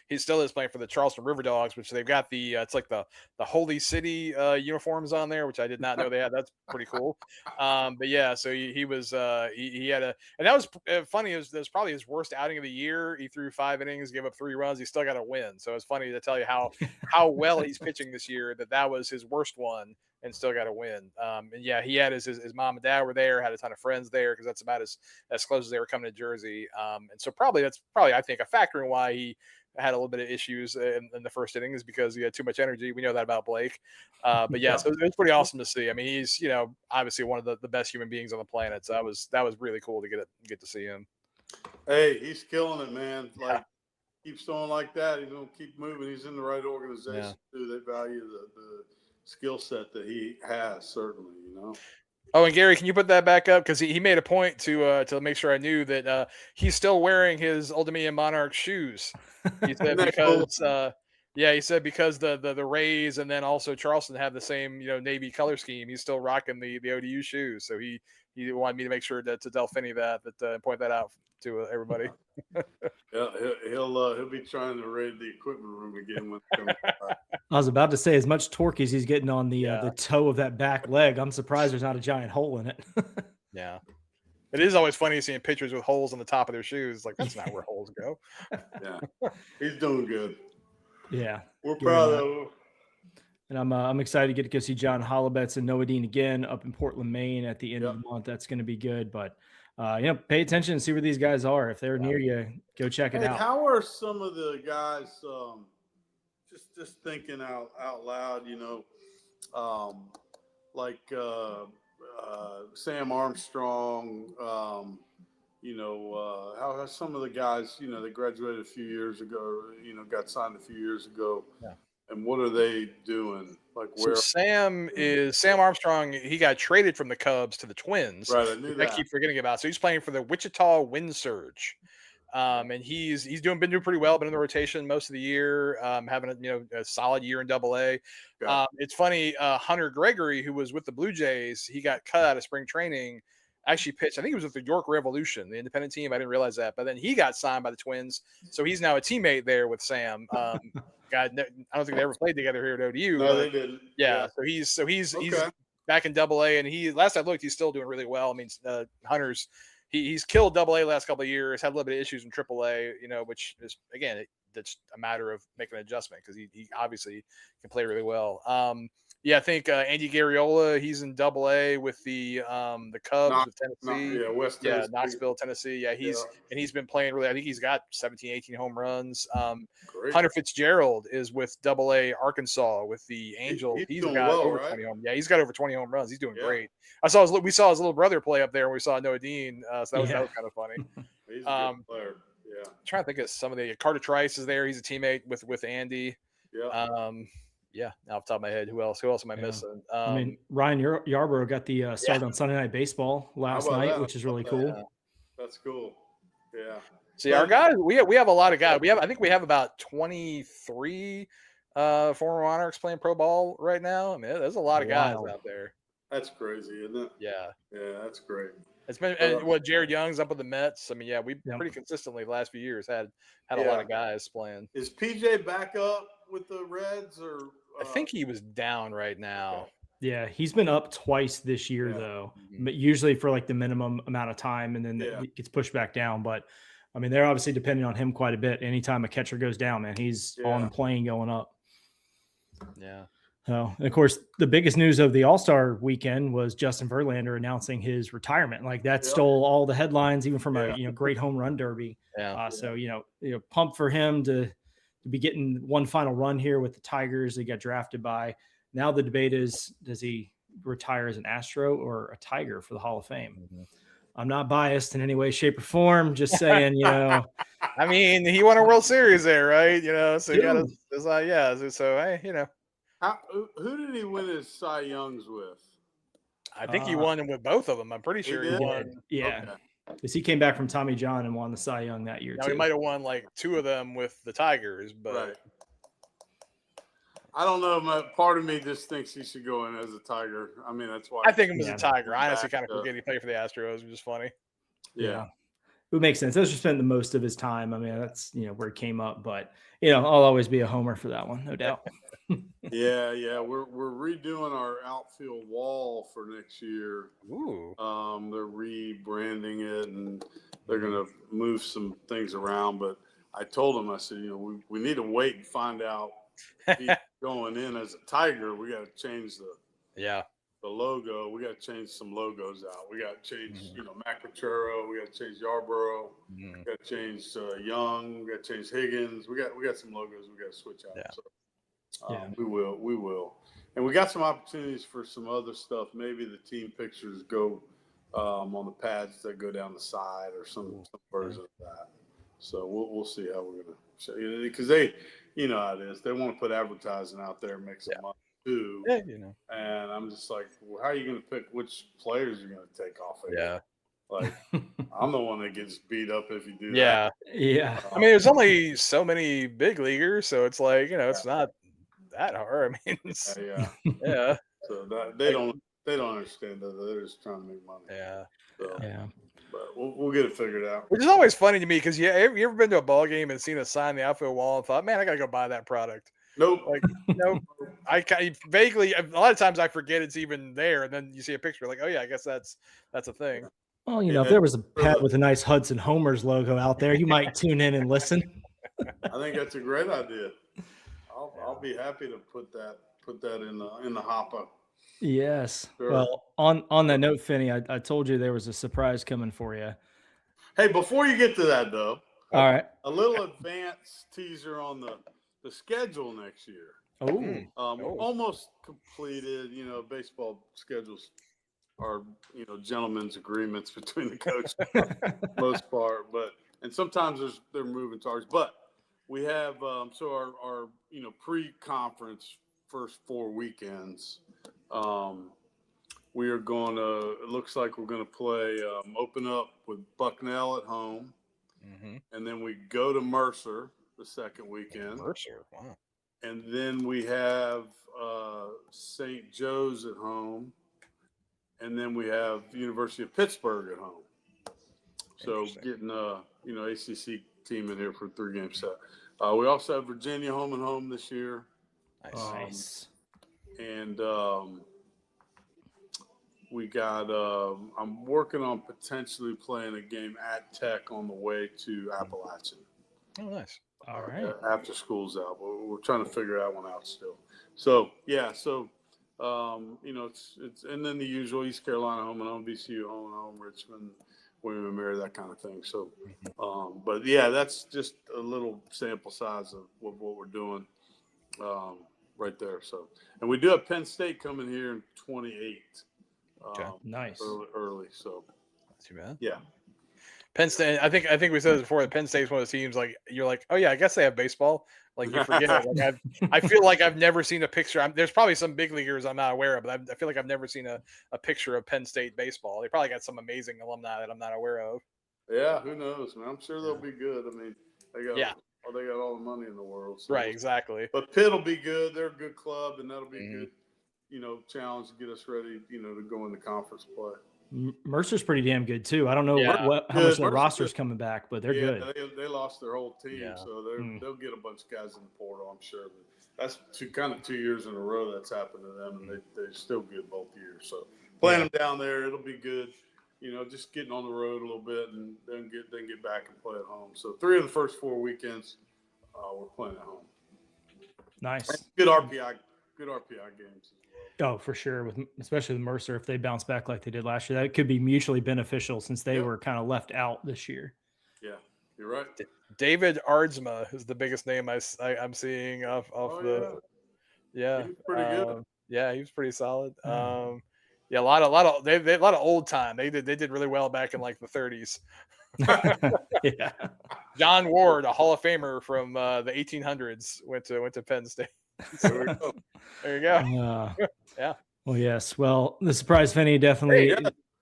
He still is playing for the Charleston River Dogs, which they've got the. It's like the Holy City uniforms on there, which I did not know they had. That's pretty cool. So he was. He had a, and that was funny. It was probably his worst outing of the year. He threw 5 innings, gave up 3 runs. He still got a win. So it's funny to tell you how well he's pitching this year. That was his worst one, and still got a win. He had his mom and dad were there, had a ton of friends there, because that's about as close as they were coming to Jersey. And so that's probably I think a factor in why he had a little bit of issues in the first inning, is because he had too much energy. We know that about Blake. So it's pretty awesome to see. I mean, he's obviously one of the best human beings on the planet. So that was really cool to get to see him. Hey, he's killing it, man. Keeps throwing like that. He's gonna keep moving. He's in the right organization too. They value the skill set that he has, certainly. Oh, and Gary, can you put that back up? Because he made a point to make sure I knew that he's still wearing his Old Dominion Monarch shoes. He said because he said because the Rays and then also Charleston have the same navy color scheme. He's still rocking the ODU shoes. So he wanted me to make sure to tell Finny that point that out to everybody. Yeah, he'll be trying to raid the equipment room again when it comes back. I was about to say, as much torque as he's getting on the toe of that back leg, I'm surprised there's not a giant hole in it. Yeah. It is always funny seeing pictures with holes on the top of their shoes. Like, that's not where holes go. Yeah. He's doing good. Yeah. We're proud of him. And I'm excited to get to go see John Hollabets and Noah Dean again up in Portland, Maine at the end of the month. That's going to be good. But, pay attention and see where these guys are. If they're near you, go check it out. How are some of the guys just thinking out loud, like Sam Armstrong, how some of the guys, that graduated a few years ago, got signed a few years ago. Yeah. And what are they doing? Like where? So Sam Armstrong. He got traded from the Cubs to the Twins. Right, I knew that. I keep forgetting about. So he's playing for the Wichita Wind Surge, and he's been doing pretty well. Been in the rotation most of the year, having a solid year in Double-A. It's funny. Hunter Gregory, who was with the Blue Jays, he got cut out of spring training. Actually pitched. I think it was with the York Revolution, the independent team. I didn't realize that, but then he got signed by the Twins, so he's now a teammate there with Sam. I don't think they ever played together here at ODU. No, they didn't. Yeah, so he's back in Double-A, and last I looked, he's still doing really well. I mean, Hunter's he's killed Double-A last couple of years, had a little bit of issues in Triple-A, which is again that's a matter of making an adjustment because he obviously can play really well. I think Andy Garriola, he's in Double-A with the Cubs with Tennessee. Tennessee. Knoxville, Tennessee. Yeah, he's been playing really. I think he's got 17, 18 home runs. Great. Hunter Fitzgerald is with Double-A Arkansas with the Angels. He's got over 20 home. Yeah, he's got over 20 home runs. He's doing great. We saw his little brother play up there when we saw Noah Dean. So that was kind of funny. He's a good player. Yeah. I'm trying to think of some of the Carter Trice is there. He's a teammate with Andy. Yeah. Off the top of my head, who else am I missing? Ryan Yarbrough got the start on Sunday Night Baseball last night, which is really cool. Yeah. That's cool. Yeah. See, our guys, we have a lot of guys. I think we have about 23 former Monarchs playing pro ball right now. I mean, there's a lot of guys out there. That's crazy, isn't it? Yeah. Yeah, that's great. It's been Jared Young's up with the Mets. I mean, we pretty consistently the last few years had a lot of guys playing. Is PJ back up with the Reds or? I think he was down right now. Okay. Yeah, he's been up twice this year though, but usually for like the minimum amount of time, and then it gets pushed back down. But I mean, they're obviously depending on him quite a bit. Anytime a catcher goes down, man, he's on the plane going up. Yeah. So, and of course, the biggest news of the All-Star weekend was Justin Verlander announcing his retirement. Like that stole all the headlines, even from a great home run derby. So pumped for him to be getting one final run here with the Tigers. They got drafted by. Now the debate is, does he retire as an Astro or a Tiger for the Hall of Fame? Mm-hmm. I'm not biased in any way, shape, or form. Just saying, I mean, he won a World Series there, right? So you got to, so hey, who did he win his Cy Youngs with? I think he won with both of them. I'm pretty sure he won. Yeah. Because he came back from Tommy John and won the Cy Young that year, too. He might have won like two of them with the Tigers, but right. I don't know. Part of me just thinks he should go in as a Tiger. I mean, that's why. I think him as a Tiger. I honestly kind of forget he played for the Astros, which is funny. Yeah. It would make sense. That's just spent the most of his time. I mean, that's, where it came up. But, I'll always be a homer for that one, no doubt. Yeah. We're redoing our outfield wall for next year. Ooh. They're rebranding it, and they're going to move some things around. But I told them, I said, we need to wait and find out if he's going in as a Tiger. We got to change the logo. We got to change some logos out. We got to change, Macachero. We got to change Yarborough. We got to change Young. We got to change Higgins. We got some logos we got to switch out. So we will. And we got some opportunities for some other stuff. Maybe the team pictures go on the pads that go down the side or some version of that. So we'll see how we're gonna show you, because they, how it is. They want to put advertising out there and make some money. 2. Yeah, you know. And I'm just like, well, how are you going to pick which players you're going to take off of Yeah. here? Like, I'm the one that gets beat up if you do Yeah. that. Yeah. I mean, there's only so many big leaguers, so it's like, you know, it's not that hard. I mean, it's, Yeah. yeah. So that they don't understand that. They're just trying to make money. Yeah. So, Yeah. but we'll get it figured out. Which is always funny to me because you ever been to a ball game and seen a sign on the outfield wall and thought, man, I gotta go buy that product. Nope. Like, no, I vaguely, a lot of times I forget it's even there, and then you see a picture, like, oh yeah, I guess that's a thing. Well, you know, if there was a pad with a nice Hudson Homers logo out there, you might tune in and listen. I think that's a great idea. I'll be happy to put that in the hopper. Yes. Sure. Well, on that note, Finny, I told you there was a surprise coming for you. Hey, before you get to that, though, All right. a little advance teaser on the schedule next year. Oh. Almost completed. You know, baseball schedules are, you know, gentlemen's agreements between the coaches for the most part, and sometimes they're moving targets. But we have so our you know, pre-conference first 4 weekends. We are going to. It looks like we're going to play open up with Bucknell at home, and then we go to Mercer the second weekend. Mercer, wow. And then we have St. Joe's at home, and then we have University of Pittsburgh at home. So getting you know, ACC team in here for a 3-game set. We also have Virginia home and home this year. Nice. And we got. I'm working on potentially playing a game at Tech on the way to Appalachian. Oh, nice. All right. After school's out, but we're trying to figure that one out still. So yeah, so you know, it's and then the usual East Carolina home and home, VCU home and home, Richmond, William and Mary, that kind of thing. So, but yeah, that's just a little sample size of what we're doing right there. So, and we do have Penn State coming here in 28. Okay. Nice. Early. So, Not too bad. yeah. Penn State. I think we said this before. That Penn State's one of the teams. Like, you're like, oh yeah, I guess they have baseball. Like, you forget it. Like, I feel like I've never seen a picture. There's probably some big leaguers I'm not aware of, but I feel like I've never seen a picture of Penn State baseball. They probably got some amazing alumni that I'm not aware of. Yeah, who knows, man? I'm sure they'll be good. I mean, they got all the money in the world. So. Right, exactly. But Pitt will be good. They're a good club, and that'll be a good, you know, challenge to get us ready, you know, to go into conference play. Mercer's pretty damn good too. I don't know how much the roster's coming back, but they're good. They lost their whole team, so they'll get a bunch of guys in the portal, I'm sure. But that's 2 years in a row that's happened to them, and they're still good both years. So playing them down there, it'll be good. You know, just getting on the road a little bit, and then get back and play at home. So 3 of the first 4 weekends, we're playing at home. Nice. Good RPI games. Oh, for sure. Especially with Mercer, if they bounce back like they did last year, that could be mutually beneficial since they were kind of left out this year. Yeah, you're right. David Aardsma is the biggest name I'm seeing off the. Yeah, he's pretty good. Yeah, he was pretty solid. Yeah, a lot of old time. They did really well back in like the 30s. Yeah. John Ward, a Hall of Famer from the 1800s, went to Penn State. So there you go. Yeah. Well, yes. Well, the surprise Finny definitely.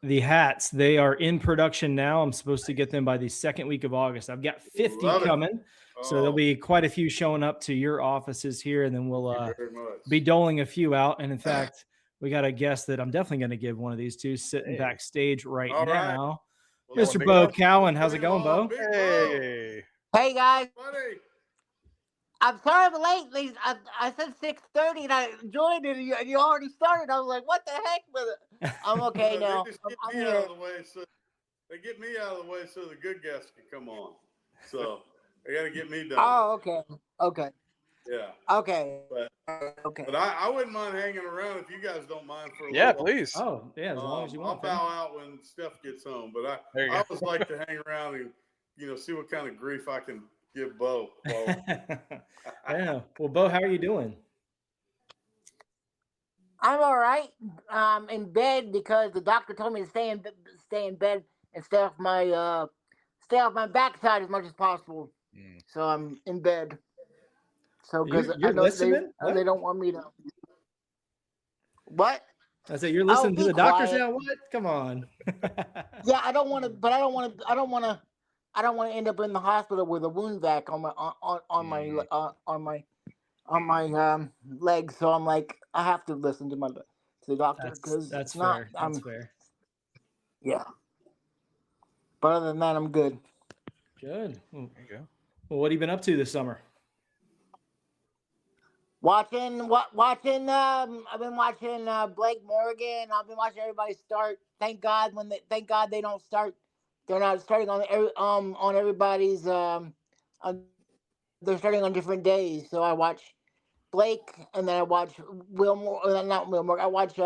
The hats, they are in production now. I'm supposed to get them by the second week of August. I've got 50 coming. So there'll be quite a few showing up to your offices here, and then we'll be doling a few out. And in fact, we got a guest that I'm definitely going to give one of these to sitting backstage right now. Well, Mr. Beau Cowan. How's it going, Beau? Hey. Hey, guys. Buddy. I'm sorry I'm late. I said 6:30 and I joined it and you already started. I was like, what the heck with it? I'm okay now. They get me out of the way so the good guests can come on. So they got to get me done. Oh, okay. Yeah. Okay. But I wouldn't mind hanging around if you guys don't mind for a little while. Please. Oh, yeah, as long as you want. I'll bow out when Steph gets home, but I always like to hang around and, you know, see what kind of grief I can give Beau. Yeah. Well, Beau, how are you doing? I'm all right. In bed because the doctor told me to stay in bed and stay off my backside as much as possible. So I'm in bed. So because I know they don't want me to. What? I said you're listening to be the doctor say quiet. what? Come on. Yeah, I don't want to, but I don't want to end up in the hospital with a wound vac on my leg. So I'm like, I have to listen to the doctor because That's it's not. fair. That's fair. Yeah. But other than that, I'm good. Good. There you go. Well, what have you been up to this summer? Watching. I've been watching Blake Morgan. I've been watching everybody start. Thank God they don't start. They're not starting on everybody's. They're starting on different days. So I watch Blake, and then I watch not Wilmore. I watch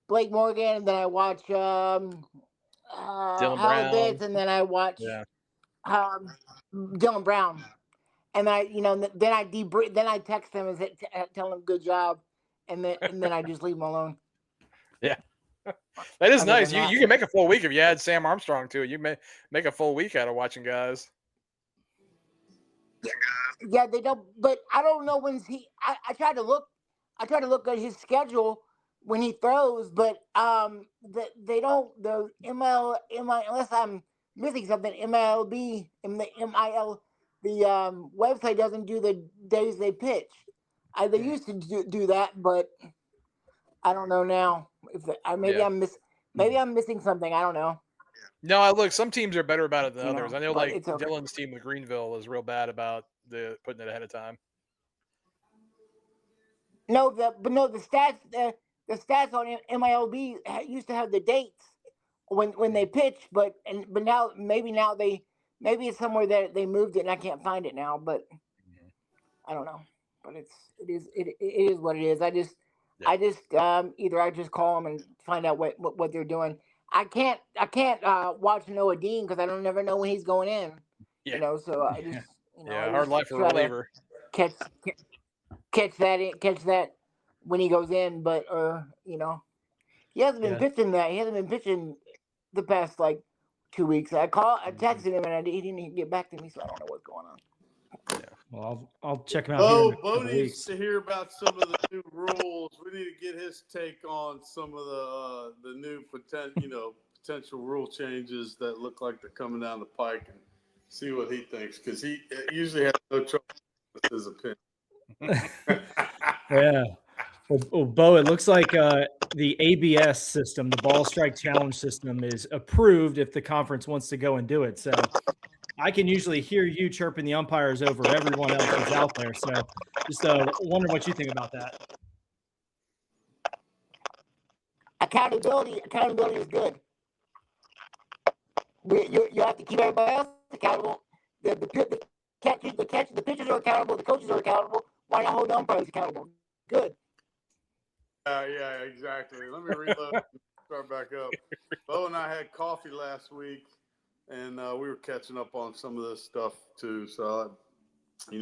Blake Morgan, and then I watch Dylan Howard Brown. Bits, and then I watch Yeah. Dylan Brown. And then I debrief. Then I text them and tell them good job, and then I just leave them alone. Yeah, that is Other nice. than that- You can make a full week if you add Sam Armstrong to it. You may make a full week out of watching guys. Yeah, they don't. But I don't know when I tried to look. I tried to look at his schedule when he throws, but they don't. The unless I'm missing something. MLB the website doesn't do the days they pitch. They used to do that, but I don't know now. Maybe I'm missing something. I don't know. No, look, some teams are better about it than others. I know, but like it's okay. Dylan's team with Greenville is real bad about putting it ahead of time. No, the stats the stats on MILB used to have the dates when they pitch, but now maybe it's somewhere that they moved it and I can't find it now, but I don't know. But it is what it is. I just either I just call them and find out what they're doing. I can't watch Noah Dean because I don't never know when he's going in. Yeah. So I just hard life for a reliever. Catch that when he goes in, but he hasn't been pitching that. He hasn't been pitching the past like 2 weeks. I texted him and he didn't get back to me, so I don't know what's going on. Yeah. Well, I'll check him out. Beau needs to hear about some of the new rules. We need to get his take on some of the new potential rule changes that look like they're coming down the pike, and see what he thinks, because he usually has no trouble with his opinion. Yeah. Well, Beau, it looks like the ABS system, the ball strike challenge system, is approved if the conference wants to go and do it. So I can usually hear you chirping the umpires over everyone else who's out there. So just wondering what you think about that. Accountability is good. You have to keep everybody else accountable. The pitchers are accountable. The coaches are accountable. Why not hold the umpires accountable? Good. Yeah, exactly. Let me reload and start back up. Beau and I had coffee last week, and we were catching up on some of this stuff too. So, he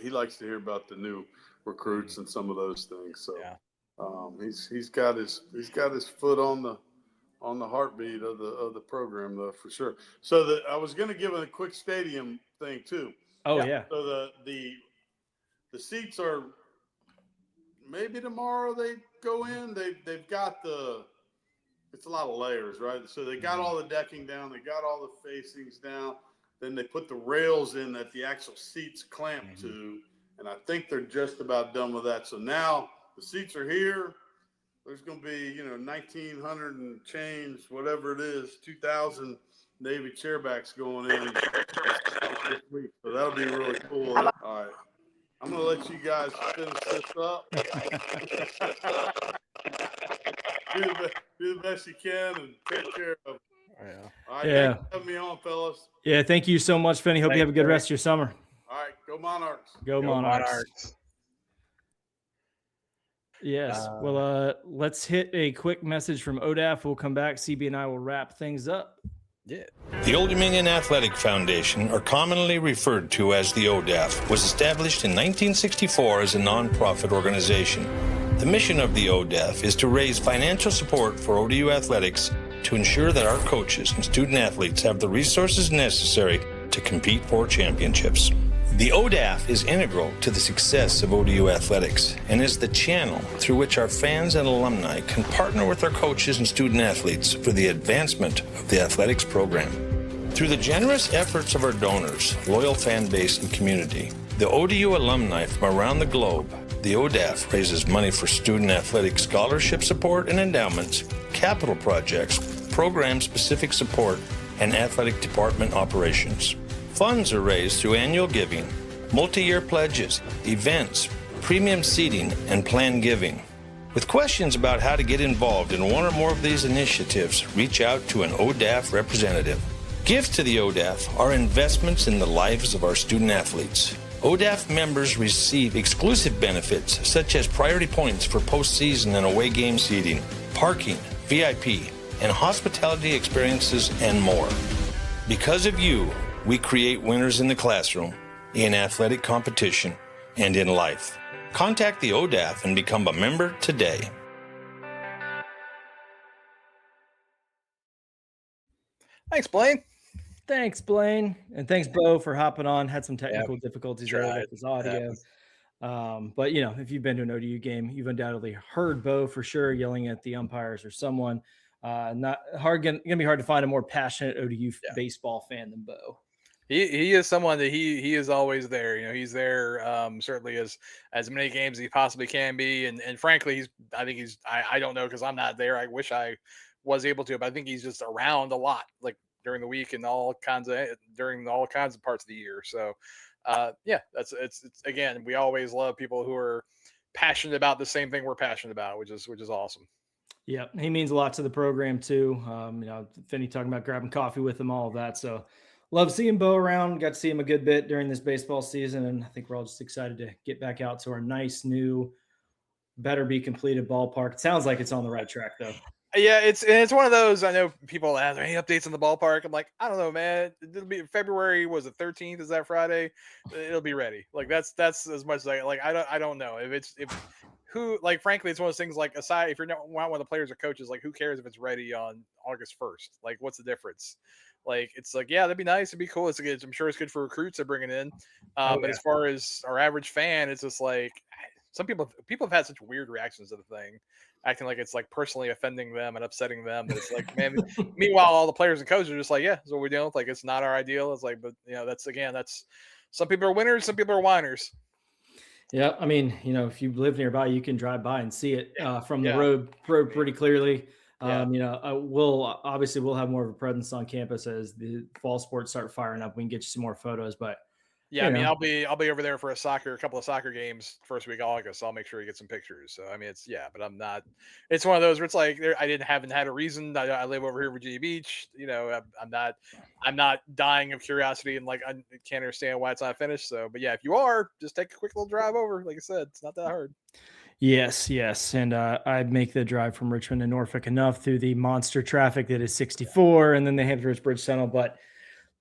likes to hear about the new recruits and some of those things. So, he's got his foot on the heartbeat of the program though, for sure. So I was going to give a quick stadium thing too. Oh yeah. So the seats are. Maybe tomorrow they go in. They've got it's a lot of layers, right? So they got all the decking down, they got all the facings down, then they put the rails in that the actual seats clamp to, and I think they're just about done with that. So now the seats are here. There's going to be 1,900 and change, whatever it is, 2,000 Navy chairbacks going in this week. So that'll be really cool. All right. I'm going to let you guys finish this up. do the best you can and take care of it. Yeah. All right, thanks for having me on, fellas. Yeah, thank you so much, Finny. Hope you have a good rest of your summer. All right, go Monarchs. Go Monarchs. Yes. Well, let's hit a quick message from ODAF. We'll come back. CB and I will wrap things up. Yeah. The Old Dominion Athletic Foundation, or commonly referred to as the ODAF, was established in 1964 as a nonprofit organization. The mission of the ODAF is to raise financial support for ODU athletics to ensure that our coaches and student athletes have the resources necessary to compete for championships. The ODAF is integral to the success of ODU athletics and is the channel through which our fans and alumni can partner with our coaches and student athletes for the advancement of the athletics program. Through the generous efforts of our donors, loyal fan base, and community, the ODU alumni from around the globe, the ODAF raises money for student athletic scholarship support and endowments, capital projects, program-specific support, and athletic department operations. Funds are raised through annual giving, multi-year pledges, events, premium seating, and planned giving. With questions about how to get involved in one or more of these initiatives, reach out to an ODAF representative. Gifts to the ODAF are investments in the lives of our student athletes. ODAF members receive exclusive benefits such as priority points for postseason and away game seating, parking, VIP, and hospitality experiences, and more. Because of you, we create winners in the classroom, in athletic competition, and in life. Contact the ODAF and become a member today. Thanks, Blaine. Thanks, Blaine. And thanks, Beau, for hopping on. Had some technical difficulties earlier with his audio. But, you know, if you've been to an ODU game, you've undoubtedly heard Beau for sure yelling at the umpires or someone. Not hard, going to be hard to find a more passionate ODU baseball fan than Beau. He is someone that he is always there. You know, he's there certainly as many games as he possibly can be. And frankly, I don't know because I'm not there. I wish I was able to, but I think he's just around a lot, like during the week and during all kinds of parts of the year. So it's again, we always love people who are passionate about the same thing we're passionate about, which is awesome. Yeah, he means a lot to the program too. You know, Finny talking about grabbing coffee with him, all of that. So love seeing Beau around. Got to see him a good bit during this baseball season, and I think we're all just excited to get back out to our nice new, better be completed ballpark. It sounds like it's on the right track though. Yeah, it's one of those. I know people ask, any updates on the ballpark? I'm like, I don't know, man. It'll be February. Was it 13th? Is that Friday? It'll be ready. Like that's as much as I don't know frankly, it's one of those things. Like aside, if you're not one of the players or coaches, like who cares if it's ready on August 1st? Like, what's the difference? Like, it's like, yeah, that'd be nice. It'd be cool. I'm sure it's good for recruits to bring it in. But as far as our average fan, it's just like some people have had such weird reactions to the thing, acting like it's like personally offending them and upsetting them. But it's like, man, meanwhile, all the players and coaches are just like, yeah, that's what we're doing. Like, it's not our ideal. It's like, but you know, that's some people are winners, some people are whiners. Yeah, I mean, you know, if you live nearby, you can drive by and see it from the road pretty clearly. You know, we'll have more of a presence on campus as the fall sports start firing up. We can get you some more photos, but yeah, I mean, I'll be over there for a couple of soccer games first week of August. So I'll make sure you get some pictures. So I mean, but I'm not. It's one of those where it's like haven't had a reason. I live over here, Virginia Beach. You know, I'm not dying of curiosity and like I can't understand why it's not finished. So, but yeah, if you are, just take a quick little drive over. Like I said, it's not that hard. Yes, and I'd make the drive from Richmond to Norfolk enough through the monster traffic that is 64, and then the Hampton Roads Bridge Tunnel, but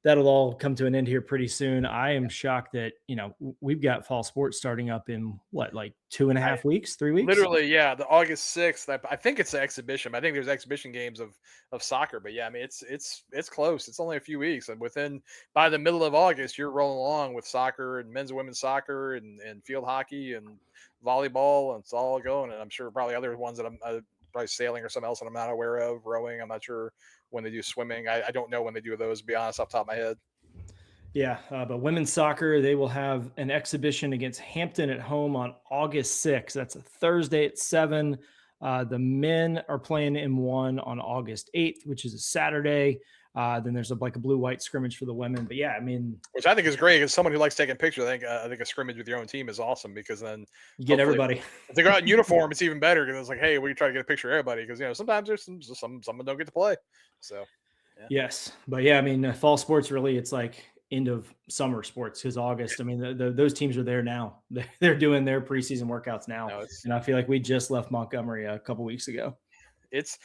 that'll all come to an end here pretty soon. I am shocked that, you know, we've got fall sports starting up in like 2.5 weeks, 3 weeks? Literally, yeah. The August 6th, I think it's an exhibition. I think there's exhibition games of soccer, but yeah, I mean, it's close. It's only a few weeks. And by the middle of August, you're rolling along with soccer and men's and women's soccer and field hockey and volleyball, and it's all going. And I'm sure probably other ones that I'm probably sailing or something else that I'm not aware of, rowing. I'm not sure when they do swimming. I don't know when they do those, to be honest, off the top of my head. Yeah, but women's soccer, they will have an exhibition against Hampton at home on August 6th. That's a Thursday at 7. The men are playing M1 on August 8th, which is a Saturday. Then there's a blue-white scrimmage for the women. But yeah, I mean, which I think is great. As someone who likes taking pictures, I think a scrimmage with your own team is awesome because then you get everybody. If they go out in uniform, it's even better because it's like, hey, we can try to get a picture of everybody because, you know, sometimes there's someone don't get to play. So yeah. Yes, but yeah, I mean, fall sports really, it's like end of summer sports because August. I mean, those teams are there now. They're doing their preseason workouts now, and I feel like we just left Montgomery a couple weeks ago. It's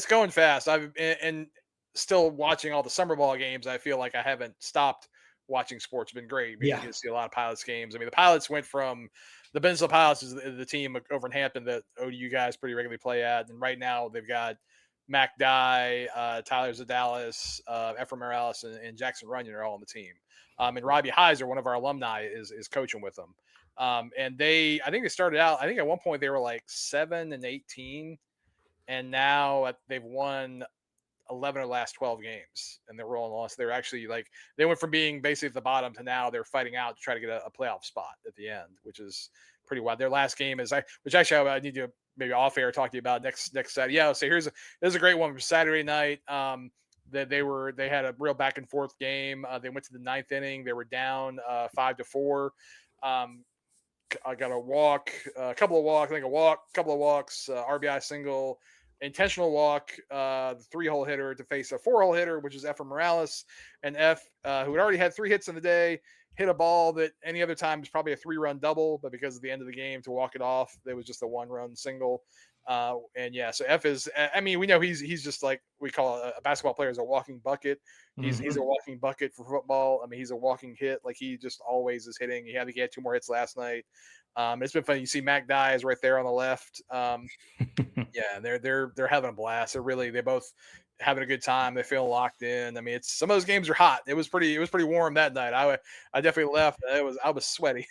going fast. And still watching all the summer ball games. I feel like I haven't stopped watching sports. It's been great. You can see a lot of Pilots games. I mean, the Pilots went from the Benzel Pilots is the team over in Hampton that ODU guys pretty regularly play at, and right now they've got Mac Dye, Tyler Zadalis, Ephraim Morales, and Jackson Runyon are all on the team. And Robbie Heiser, one of our alumni, is coaching with them. And I think they started out, I think at one point they were like 7-18, and now they've won 11 of the last 12 games, and they're rolling on. So they're actually like, they went from being basically at the bottom to now they're fighting out to try to get a playoff spot at the end, which is pretty wild. Their last game is, which actually I need to maybe off air talk to you about next Saturday. Yeah, so there's a great one for Saturday night. That they had a real back and forth game. They went to the 9th inning. They were down 5-4. I got a walk, a couple of walks, RBI single, intentional walk, the 3-hole hitter to face a 4-hole hitter, which is Ephraim Morales. And who had already had 3 hits in the day, hit a ball that any other time is probably a 3-run double, but because of the end of the game to walk it off, it was just a 1-run single. And yeah, so F is, I mean, we know he's just like, we call a basketball player is a walking bucket. He's a walking bucket for football. I mean, he's a walking hit. Like, he just always is hitting. He had 2 more hits last night. It's been fun. You see Mac Dye is right there on the left. Yeah, they're having a blast. They both having a good time. They feel locked in. I mean, some of those games are hot. It was pretty warm that night. I definitely left. I was sweaty.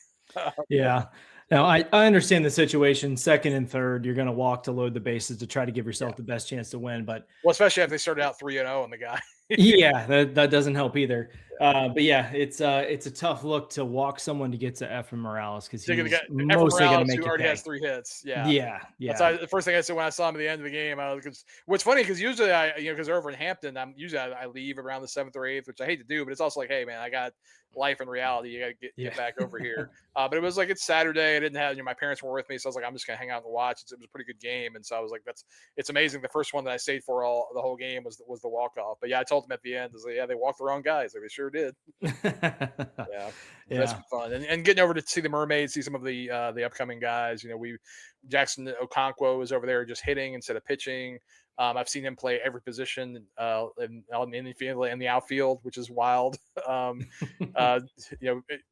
Yeah. Now, I understand the situation. 2nd and 3rd, you're going to walk to load the bases to try to give yourself the best chance to win. But especially if they started out 3-0 on the guy. Yeah, that doesn't help either. But yeah, it's a tough look to walk someone to get to Ephraim Morales because he's mostly going to make it. Who already has 3 hits. Yeah. That's the first thing I said when I saw him at the end of the game. What's funny because usually because they're over in Hampton, I leave around the 7th or 8th, which I hate to do, but it's also like, hey man, I got life and reality. You got to get back over here. But it was like, it's Saturday. I didn't have my parents were with me, so I was like, I'm just gonna hang out and watch. It was a pretty good game, and so I was like, it's amazing. The first one that I stayed for the whole game was the walk off. But yeah, I told them at the end, I was like, yeah, they walked the wrong guys. Like, they sure did. That's fun. And getting over to see the Mermaids, see some of the upcoming guys. Jackson Okonkwo is over there just hitting instead of pitching. I've seen him play every position in the outfield, which is wild.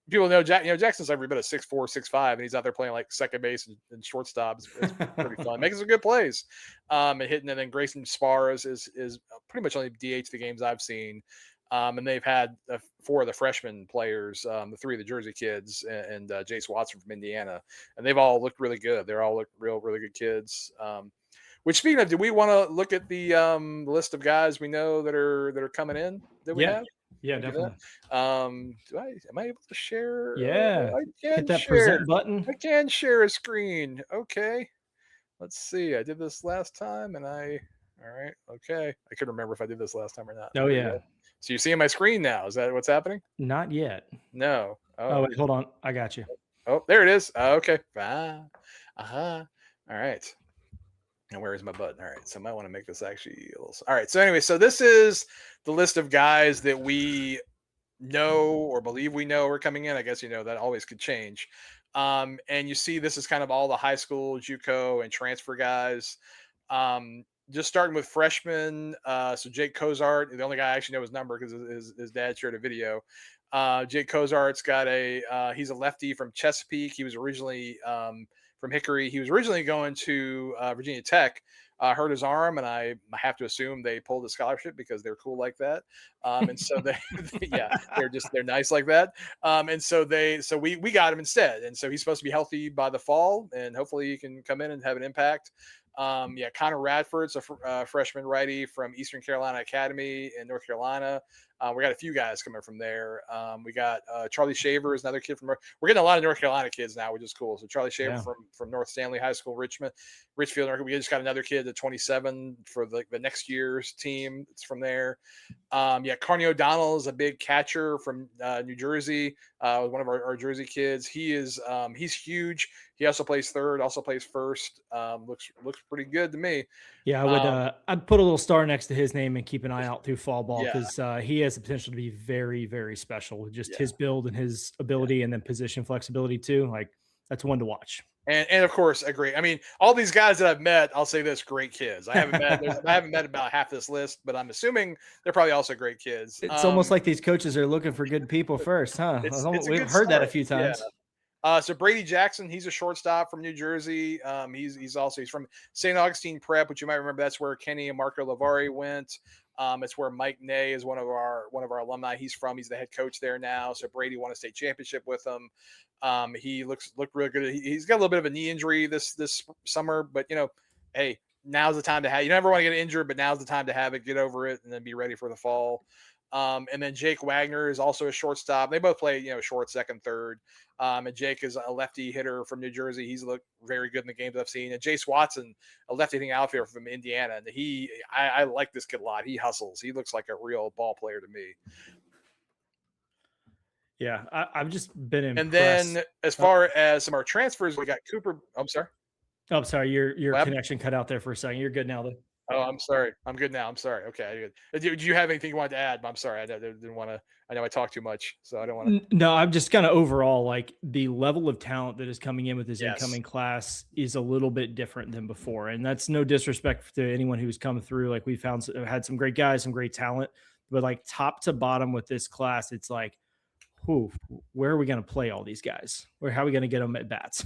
People know Jackson's every bit of 6'4", 6'5", and he's out there playing like second base and shortstop. It's pretty fun, making some good plays, and hitting. And then Grayson Sparrows is pretty much only DH the games I've seen. And they've had 4 of the freshman players, the 3 of the Jersey kids, and Jace Watson from Indiana, and they've all looked really good. They're all really good kids. Which, speaking of, do we want to look at the list of guys we know that are coming in that we have? Yeah, definitely. Am I able to share? Yeah. I can hit that share. present button. I can share a screen. Okay. Let's see. I did this last time, and all right. Okay. I couldn't remember if I did this last time or not. Oh, yeah. So you're seeing my screen now. Is that what's happening? Not yet. No. Oh, wait, hold on. I got you. Oh, there it is. Okay. All right. And where is my button? All right. So I might want to make this actually a little. All right. So anyway, so this is the list of guys that we know or believe we know are coming in. I guess, that always could change. And you see, this is kind of all the high school, JUCO, and transfer guys. Just starting with freshmen. So Jake Cozart, the only guy I actually know his number because his dad shared a video. Jake Cozart's got he's a lefty from Chesapeake. He was originally from Hickory. He was originally going to Virginia Tech, hurt his arm, and I have to assume they pulled a scholarship because they're cool like that. And so they're nice like that. And so we got him instead. And so he's supposed to be healthy by the fall, and hopefully he can come in and have an impact. Connor Radford's a freshman righty from Eastern Carolina Academy in North Carolina. We got a few guys coming from there. We got Charlie Shaver is another kid we're getting a lot of North Carolina kids now, which is cool. So Charlie Shaver from North Stanley High School, Richfield. We just got another kid at 27 for the next year's team. It's from there. Carney O'Donnell is a big catcher from New Jersey. One of our Jersey kids. He's huge. He also plays third, also plays first. Looks pretty good to me. Yeah, I would. I'd put a little star next to his name and keep an eye out through fall ball because he has the potential to be very, very special with just his build and his ability, and then position flexibility too. Like, that's one to watch. And of course, agree. I mean, all these guys that I've met, I'll say this: great kids. I haven't met about half this list, but I'm assuming they're probably also great kids. It's almost like these coaches are looking for good people first, huh? We've heard that a few times. So Brady Jackson, he's a shortstop from New Jersey. He's from St. Augustine Prep, which you might remember. That's where Kenny and Marco Lavari went. It's where Mike Ney is one of our alumni. He's the head coach there now. So Brady won a state championship with him. He looked really good. He's got a little bit of a knee injury this summer, but hey, now's the time to have. You never want to get injured, but now's the time to have it, get over it, and then be ready for the fall. And then Jake Wagner is also a shortstop. They both play, short, second, third. And Jake is a lefty hitter from New Jersey. He's looked very good in the games I've seen. And Jace Watson, a lefty hitting outfielder from Indiana. And I like this kid a lot. He hustles. He looks like a real ball player to me. Yeah, I've just been impressed. And then as far as some of our transfers, we got Cooper. I'm sorry. Oh, I'm sorry. Your connection cut out there for a second. You're good now, though. Oh, I'm sorry. I'm good now. I'm sorry. Okay. Do you have anything you wanted to add? I'm sorry. I didn't want to. I know I talk too much, so I don't want to. No, I'm just kind of overall, like, the level of talent that is coming in with this incoming class is a little bit different than before. And that's no disrespect to anyone who's come through. Like, we had some great guys, some great talent, but like top to bottom with this class, it's like, where are we going to play all these guys? Or how are we going to get them at bats?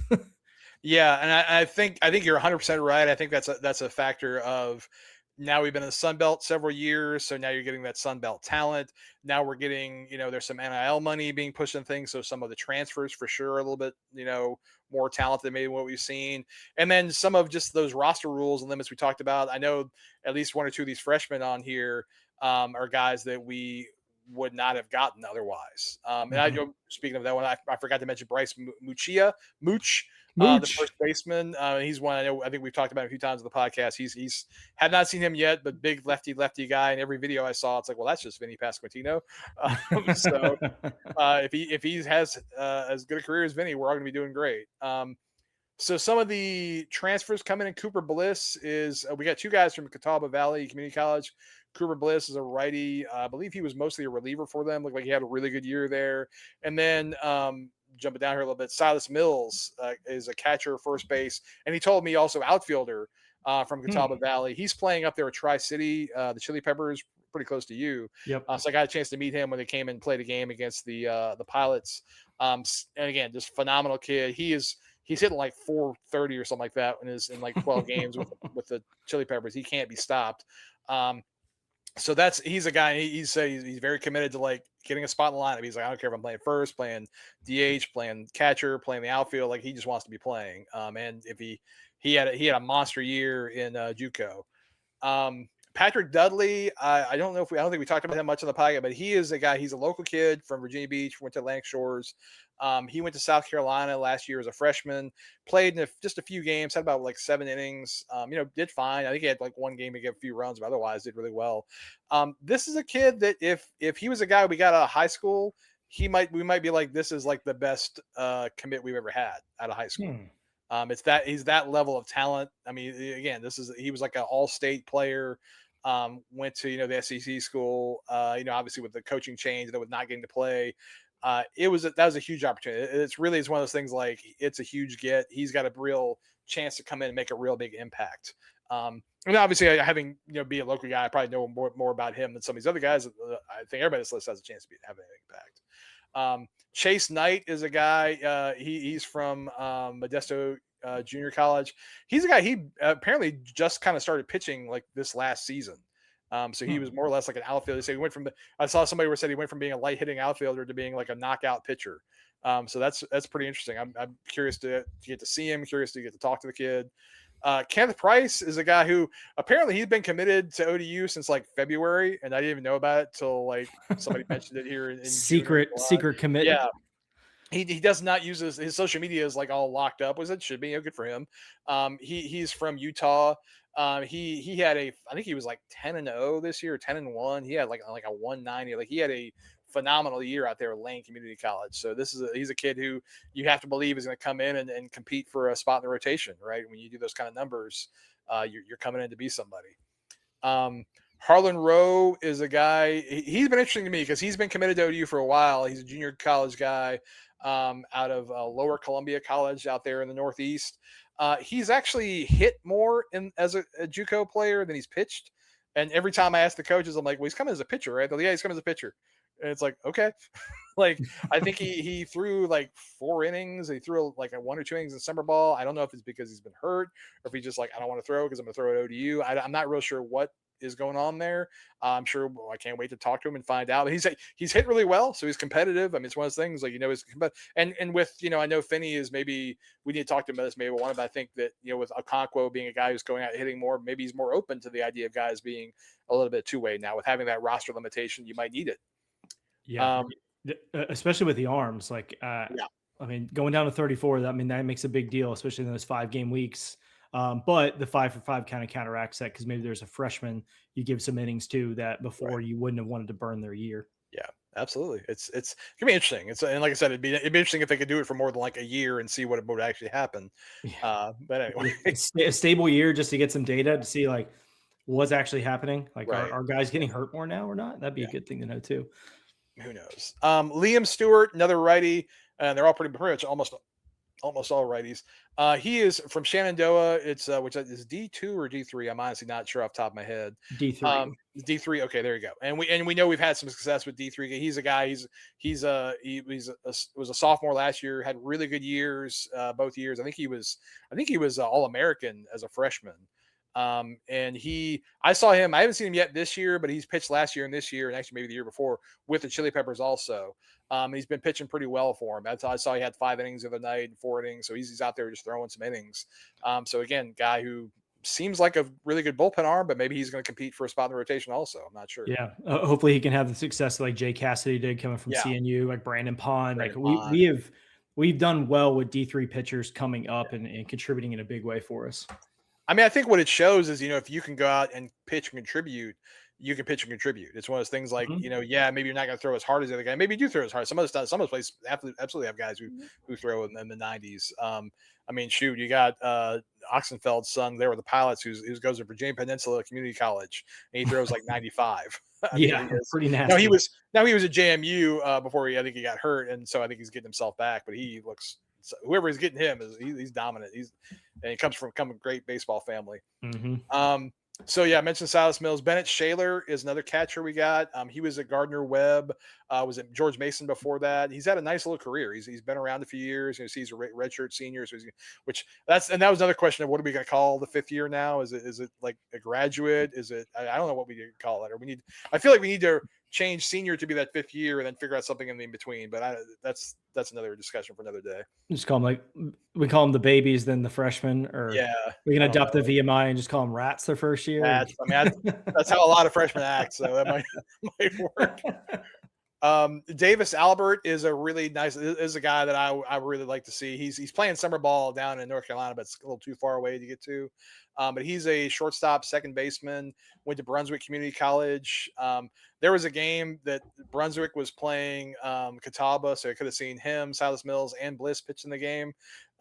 Yeah, and I think you're 100% right. I think that's a factor of now we've been in the Sun Belt several years, so now you're getting that Sun Belt talent. Now we're getting, there's some NIL money being pushed in things, so some of the transfers for sure are a little bit, more talented than maybe what we've seen. And then some of just those roster rules and limits we talked about. I know at least one or two of these freshmen on here are guys that we would not have gotten otherwise. And speaking of that one, I forgot to mention Bryce Mooch. The first baseman. He's one I think we've talked about a few times on the podcast. He's have not seen him yet, but big lefty guy. And every video I saw, it's like, well, that's just Vinny Pasquantino. So if he has as good a career as Vinny, we're all going to be doing great. So some of the transfers coming in, Cooper Bliss is we got two guys from Catawba Valley Community College. Cooper Bliss is a righty. I believe he was mostly a reliever for them. Looked like he had a really good year there. And then jumping down here a little bit, Silas Mills is a catcher, first base, and he told me also outfielder from Catawba Valley. He's playing up there at Tri-City, the Chili Peppers, pretty close to you. Yep. So I got a chance to meet him when they came and played a game against the Pilots. And again, just phenomenal kid. He's hitting like 430 or something like that in like 12 games with the Chili Peppers. He can't be stopped. So he's a guy. He's very committed to like getting a spot in the lineup. He's like, I don't care if I'm playing first, playing DH, playing catcher, playing the outfield. Like he just wants to be playing. And if he had a monster year in JUCO. Patrick Dudley, I don't think we talked about him much on the podcast, but he is a guy. He's a local kid from Virginia Beach, went to Atlantic Shores. He went to South Carolina last year as a freshman, played in just a few games, had about like 7 innings, did fine. I think he had like one game to get a few runs, but otherwise did really well. This is a kid that if he was a guy we got out of high school, we might be like, this is like the best commit we've ever had out of high school. He's that level of talent. I mean, again, he was like an all-state player, went to, the SEC school, obviously with the coaching change that was not getting to play. That was a huge opportunity. It's one of those things like it's a huge get. He's got a real chance to come in and make a real big impact. And obviously having, be a local guy, I probably know more about him than some of these other guys. I think everybody on this list has a chance to have an impact. Chase Knight is a guy. He's from Modesto Junior College. He's a guy. He apparently just kind of started pitching like this last season. So he was more or less like an outfielder. So I saw somebody who said he went from being a light hitting outfielder to being like a knockout pitcher. So that's pretty interesting. I'm curious to get to see him. Curious to get to talk to the kid. Kenneth Price is a guy who apparently he's been committed to ODU since like February, and I didn't even know about it till like somebody mentioned it here in secret commitment. Yeah. He does not use his social media is like all locked up, as it should be. Good for him. He's from Utah. He had I think he was like 10-0 this year, 10-1. He had like a 190. Like he had a phenomenal year out there at Lane Community College. So he's a kid who you have to believe is going to come in and compete for a spot in the rotation, right? When you do those kind of numbers, you're coming in to be somebody. Harlan Rowe is a guy. He's been interesting to me because he's been committed to ODU for a while. He's a junior college guy out of Lower Columbia College out there in the Northeast. He's actually hit more as a JUCO player than he's pitched. And every time I ask the coaches, I'm like, well, he's coming as a pitcher, right? They're like, yeah, he's coming as a pitcher. And it's like, okay. Like, I think he threw like 4 innings. He threw like a 1 or 2 innings in summer ball. I don't know if it's because he's been hurt or if he's just like, I don't want to throw because I'm going to throw at ODU. I'm not real sure what is going on there. I'm sure. Well, I can't wait to talk to him and find out. But he's hit really well, so he's competitive. I mean, it's one of those things like, he's and with, I know Finny is, maybe we need to talk to him about this maybe one, but I think that, with Okonkwo being a guy who's going out hitting more, maybe he's more open to the idea of guys being a little bit two-way now. With having that roster limitation, you might need it. Yeah. Especially with the arms, like, I mean, going down to 34, that makes a big deal, especially in those 5-game weeks. But the 5-for-5 kind of counteracts that, because maybe there's a freshman you give some innings to that before you wouldn't have wanted to burn their year. Yeah, absolutely. It's gonna be interesting. And like I said, it'd be interesting if they could do it for more than like a year and see what would actually happen. Yeah. But anyway, a stable year just to get some data to see like what's actually happening. Like, are guys getting hurt more now or not? That'd be a good thing to know too. Who knows? Liam Stewart, another righty, and they're all pretty much almost all righties. He is from Shenandoah. It's which is D2 or D3. I'm honestly not sure off the top of my head. D3. D3. Okay, there you go. And we know we've had some success with D3. He's a guy. He was a sophomore last year. Had really good years both years. I think he was All-American as a freshman. And I saw him. I haven't seen him yet this year, but he's pitched last year and this year, and actually maybe the year before with the Chili Peppers also. He's been pitching pretty well for him. I saw he had 5 innings the other night and 4 innings, so he's out there just throwing some innings. So again, guy who seems like a really good bullpen arm, but maybe he's going to compete for a spot in the rotation also. I'm not sure. Yeah, hopefully he can have the success like Jay Cassidy did coming from CNU, like Brandon Pond. We've done well with D3 pitchers coming up and contributing in a big way for us. I mean, I think what it shows is, if you can go out and pitch and contribute, you can pitch and contribute. It's one of those things like, maybe you're not going to throw as hard as the other guy. Maybe you do throw as hard. Some of those places absolutely have guys who throw in the 90s. I mean, shoot, you got Oxenfeld's son there with the Pilots, who goes to Virginia Peninsula Community College, and he throws like 95. Pretty nasty. Now he was at JMU before I think he got hurt, and so I think he's getting himself back. But he looks. Whoever is getting him he's dominant. And he comes from a great baseball family. Mm-hmm. So yeah, I mentioned Silas Mills. Bennett Shaler is another catcher we got. He was at Gardner Webb, was at George Mason before that. He's had a nice little career. He's been around a few years. He's a redshirt senior, so that was another question of what are we going to call the 5th year now? Is it like a graduate? Is it? I don't know what we need to call it. Or I feel like we need to change senior to be that 5th year and then figure out something in between. But that's another discussion for another day. Just call them we call them the babies, then the freshmen, or we can adopt the VMI and just call them rats their first year. That's how a lot of freshmen act. So that might work. Davis Albert is a really nice, is a guy that I really like to see. He's playing summer ball down in North Carolina, but it's a little too far away to get to. But he's a shortstop, second baseman, went to Brunswick Community College. There was a game that Brunswick was playing Catawba, so I could have seen him, Silas Mills, and Bliss pitch in the game.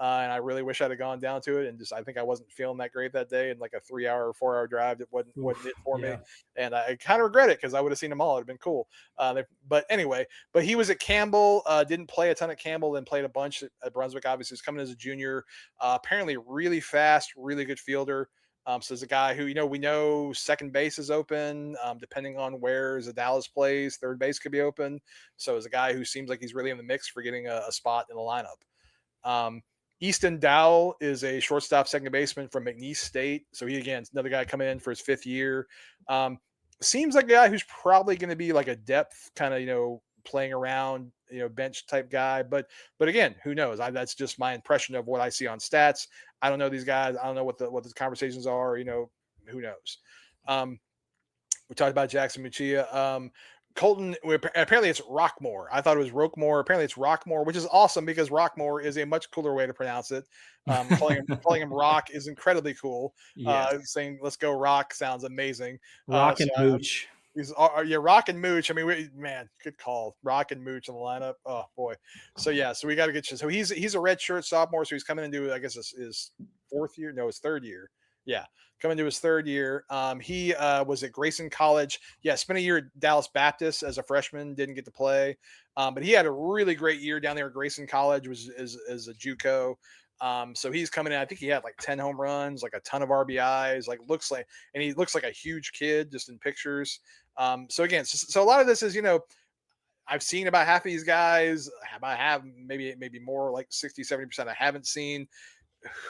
And I really wish I'd have gone down to it. And I think I wasn't feeling that great that day. And like a 3-hour or 4-hour drive that wasn't it for me. And I kind of regret it because I would have seen them all. It'd been cool. But anyway, he was at Campbell, didn't play a ton at Campbell, then played a bunch at Brunswick. Obviously, he's coming as a junior. Apparently really fast, really good fielder. So there's a guy who, we know second base is open, depending on where Dallas plays, third base could be open. So there's a guy who seems like he's really in the mix for getting a spot in the lineup. Easton Dowell is a shortstop, second baseman from McNeese State. So he, again, is another guy coming in for his 5th year. Seems like a guy who's probably going to be like a depth kind of, playing around, bench type guy. But again, who knows? That's just my impression of what I see on stats. I don't know these guys. I don't know what the conversations are. Who knows? We talked about Jackson Muchia. Colton, apparently it's Rockmore. I thought it was Roquemore. Apparently it's Rockmore, which is awesome because Rockmore is a much cooler way to pronounce it. Calling him Rock is incredibly cool. Saying let's go Rock sounds amazing. Rock and Mooch. Rock and Mooch. I mean, good call. Rock and Mooch in the lineup. Oh boy. So we got to get you. So he's a redshirt sophomore. So he's coming into, I guess, his 4th year. No, his 3rd year. Yeah, coming to his 3rd year. He was at Grayson College. Yeah, spent a year at Dallas Baptist as a freshman. Didn't get to play, but he had a really great year down there at Grayson College. As a JUCO. So he's coming in. I think he had like 10 home runs, like a ton of RBIs. He looks like a huge kid just in pictures. So again, so a lot of this is I've seen about half of these guys. I have maybe more, like 60-70% I haven't seen.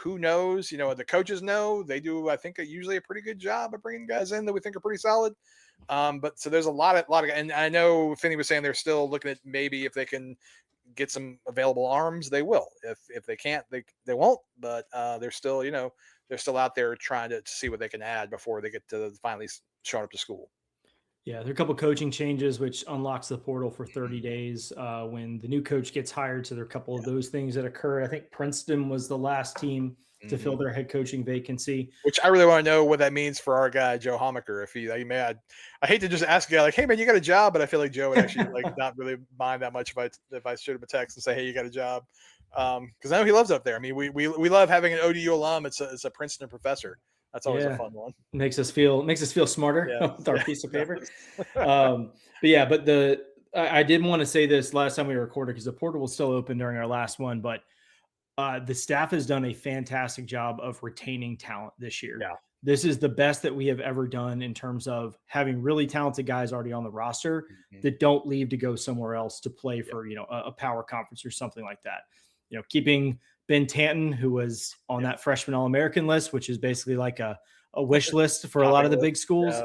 Who knows? The coaches know. They do, I think, usually a pretty good job of bringing guys in that we think are pretty solid. But so there's a lot of, and I know Finney was saying they're still looking at maybe if they can get some available arms, they will. If they can't, they won't. But they're still, they're still out there trying to see what they can add before they get to finally showing up to school. Yeah, there are a couple coaching changes, which unlocks the portal for 30 days when the new coach gets hired. So there are a couple of those things that occur. I think Princeton was the last team to fill their head coaching vacancy. Which I really want to know what that means for our guy, Joe Homaker. If he may, I hate to just ask a guy like, hey, man, you got a job? But I feel like Joe would actually not really mind that much if I shoot him a text and say, hey, you got a job. Because I know he loves it up there. I mean, we love having an ODU alum. It's a Princeton professor. That's always a fun one. Makes us feel smarter with our piece of paper. But I did want to say this last time we recorded because the portal was still open during our last one, but the staff has done a fantastic job of retaining talent this year. Yeah. This is the best that we have ever done in terms of having really talented guys already on the roster that don't leave to go somewhere else to play for, a power conference or something like that. Keeping Ben Tanton, who was on that freshman All-American list, which is basically like a wish list for a lot of the big schools.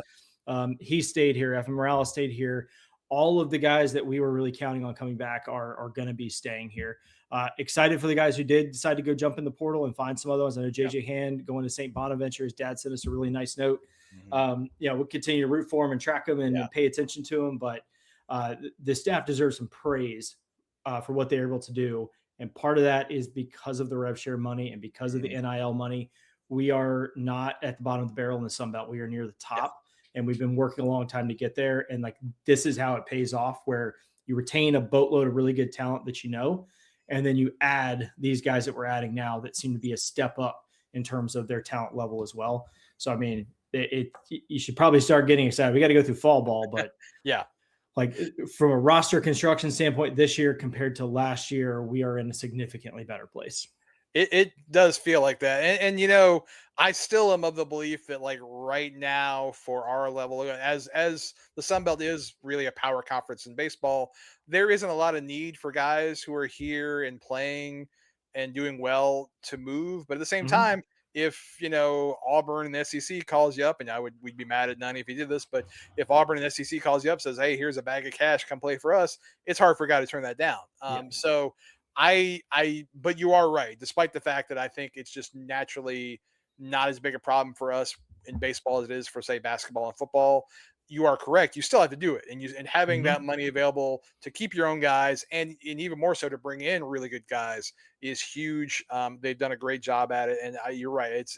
Yeah. He stayed here. Evan Morales stayed here. All of the guys that we were really counting on coming back are going to be staying here. Excited for the guys who did decide to go jump in the portal and find some other ones. I know JJ Hand going to St. Bonaventure. His dad sent us a really nice note. We'll continue to root for him and track him and pay attention to him. But the staff deserves some praise for what they're able to do. And part of that is because of the rev share money and because of the NIL money. We are not at the bottom of the barrel in the Sun Belt. We are near the top, and we've been working a long time to get there. And this is how it pays off, where you retain a boatload of really good talent that and then you add these guys that we're adding now that seem to be a step up in terms of their talent level as well. So, I mean, you should probably start getting excited. We got to go through fall ball, but from a roster construction standpoint this year compared to last year, we are in a significantly better place. It does feel like that. And I still am of the belief that right now for our level, as the Sun Belt is really a power conference in baseball, there isn't a lot of need for guys who are here and playing and doing well to move. But at the same time, if Auburn and the SEC calls you up, and we'd be mad at Nunny if he did this, but if Auburn and the SEC calls you up, says, hey, here's a bag of cash, come play for us, it's hard for a guy to turn that down. So but you are right, despite the fact that I think it's just naturally not as big a problem for us in baseball as it is for, say, basketball and football. You are correct. You still have to do it. And having that money available to keep your own guys and even more so to bring in really good guys is huge. They've done a great job at it. And you're right. It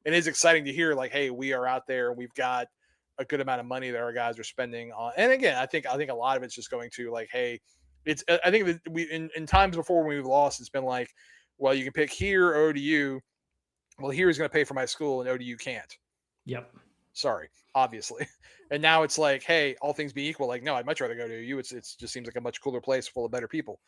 is exciting to hear hey, we are out there and we've got a good amount of money that our guys are spending on. And again, I think a lot of it's just going to hey, I think that we in times before when we've lost, it's been well, you can pick here or ODU. Well, here is going to pay for my school and ODU can't. Yep. Sorry, obviously. And now it's hey, all things being equal, no, I'd much rather go to ODU. It just seems like a much cooler place full of better people.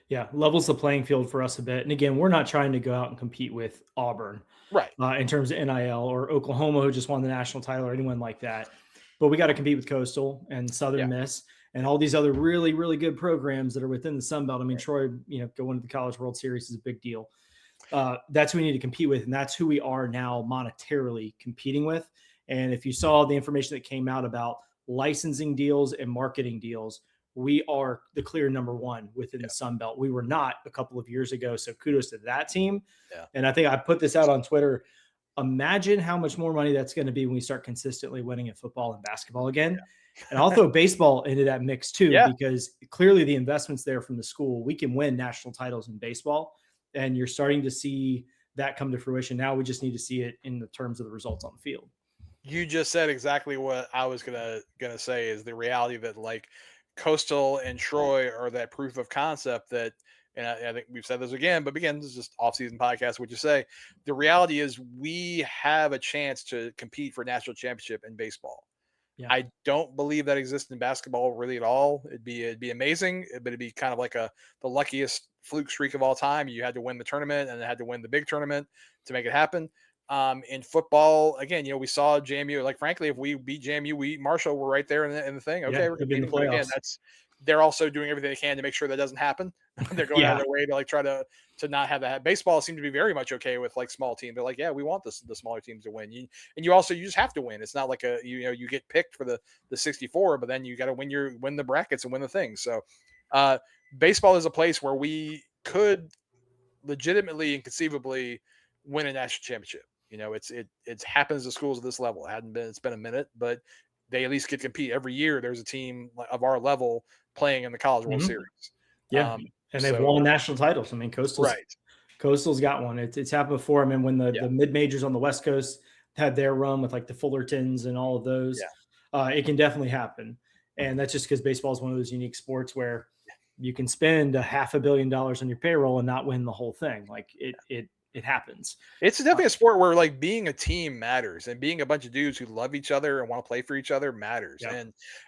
Yeah, levels the playing field for us a bit. And again, we're not trying to go out and compete with Auburn, right? In terms of NIL or Oklahoma, who just won the national title, or anyone like that. But we got to compete with Coastal and Southern Miss and all these other really, really good programs that are within the Sun Belt. I mean, Troy, going to the College World Series is a big deal. That's who we need to compete with, and that's who we are now monetarily competing with. And if you saw the information that came out about licensing deals and marketing deals, we are the clear number one within the Sun Belt. We were not a couple of years ago, so kudos to that team. Yeah. And I think I put this out on Twitter. Imagine how much more money that's going to be when we start consistently winning at football and basketball again. Yeah. And I'll throw baseball into that mix too, because clearly the investments there from the school, we can win national titles in baseball, and you're starting to see that come to fruition. Now we just need to see it in the terms of the results on the field. You just said exactly what I was gonna say, is the reality that Coastal and Troy are that proof of concept that, and I think we've said this again, but again, this is just off-season podcast, what you say. The reality is we have a chance to compete for national championship in baseball. Yeah. I don't believe that exists in basketball really at all. It'd be amazing, but it'd be kind of the luckiest fluke streak of all time. You had to win the tournament and had to win the big tournament to make it happen. In football, again, we saw JMU. Frankly, if we beat JMU, we beat Marshall, we're right there in the thing. Okay, we're competing again. they're also doing everything they can to make sure that doesn't happen. They're going out of their way to like try to not have that. Baseball seems to be very much okay with like small teams. They're like, yeah, we want the smaller teams to win. You just have to win. It's not like you get picked for the 64, but then you got to win the brackets and win the things. So baseball is a place where we could legitimately and conceivably win a national championship. It happens to schools at this level. It's been a minute, but they at least get to compete every year. There's a team of our level playing in the College World Series. Yeah. And they've won national titles. I mean, Coastal's got one. It's happened before. I mean, when the mid majors on the West Coast had their run with like the Fullertons and all of those, it can definitely happen. And that's just because baseball is one of those unique sports where you can spend $500 million on your payroll and not win the whole thing. Like it happens. It's definitely a sport where like being a team matters, and being a bunch of dudes who love each other and want to play for each other matters. Yeah.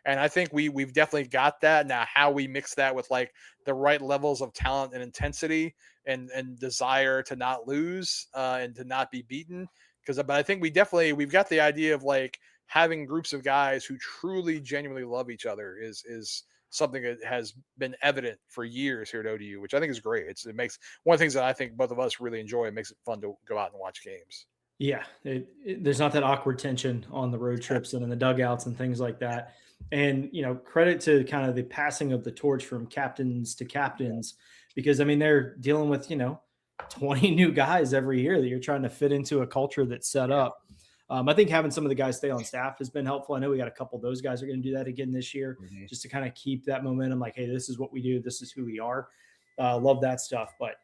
And I think we've definitely got that. Now how we mix that with like the right levels of talent and intensity and desire to not lose and to not be beaten. But I think we've got the idea of like having groups of guys who truly genuinely love each other is something that has been evident for years here at ODU, which I think is great. It makes one of the things that I think both of us really enjoy. It makes it fun to go out and watch games. Yeah. There's not that awkward tension on the road trips and in the dugouts and things like that. And, credit to kind of the passing of the torch from captains to captains, because I mean, they're dealing with, 20 new guys every year that you're trying to fit into a culture that's set up. I think having some of the guys stay on staff has been helpful. I know we got a couple of those guys are going to do that again this year, just to kind of keep that momentum. Like, hey, this is what we do. This is who we are. Love that stuff. But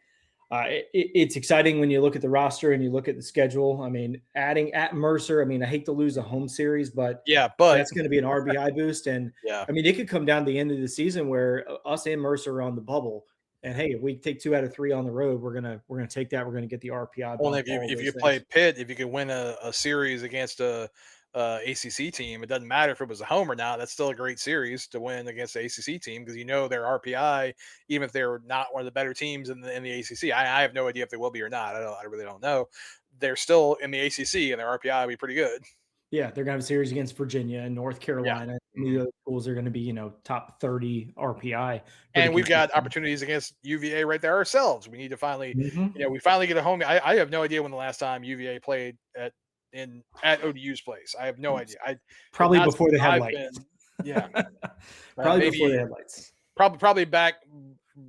it's exciting when you look at the roster and you look at the schedule. I mean, adding at Mercer, I mean, I hate to lose a home series, but that's going to be an RBI boost. And I mean, it could come down to the end of the season where us and Mercer are on the bubble. And hey, if we take 2 out of 3 on the road, we're gonna take that. We're gonna get the RPI. Well, if you play Pitt, if you can win a series against a ACC team, it doesn't matter if it was a home or not. That's still a great series to win against the ACC team because their RPI, even if they're not one of the better teams in the ACC. I have no idea if they will be or not. I really don't know. They're still in the ACC and their RPI will be pretty good. Yeah, they're going to have a series against Virginia and North Carolina. Yeah. The other schools are going to be, top 30 RPI. And we've got opportunities against UVA right there ourselves. We need to finally, we finally get a home. I have no idea when the last time UVA played at ODU's place. I have no idea. Probably before they had lights. Probably before they had lights. Probably back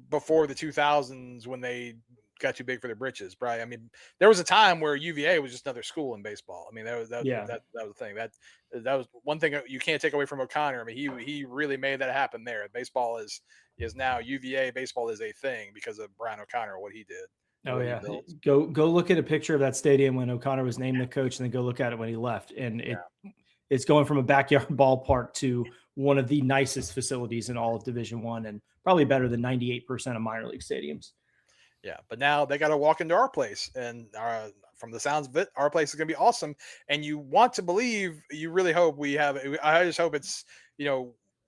before the 2000s when they got too big for their britches. Probably. I mean, there was a time where UVA was just another school in baseball. I mean, that was the thing. That was one thing you can't take away from O'Connor. I mean, he really made that happen there. Baseball is now UVA. Baseball is a thing because of Brian O'Connor, what he did. Oh yeah, go look at a picture of that stadium when O'Connor was named the coach, and then go look at it when he left. And it's going from a backyard ballpark to one of the nicest facilities in all of Division I, and probably better than 98% of minor league stadiums. Yeah, but now they got to walk into our place, and from the sounds of it, our place is going to be awesome. And you want to believe, you really hope we have. I just hope it's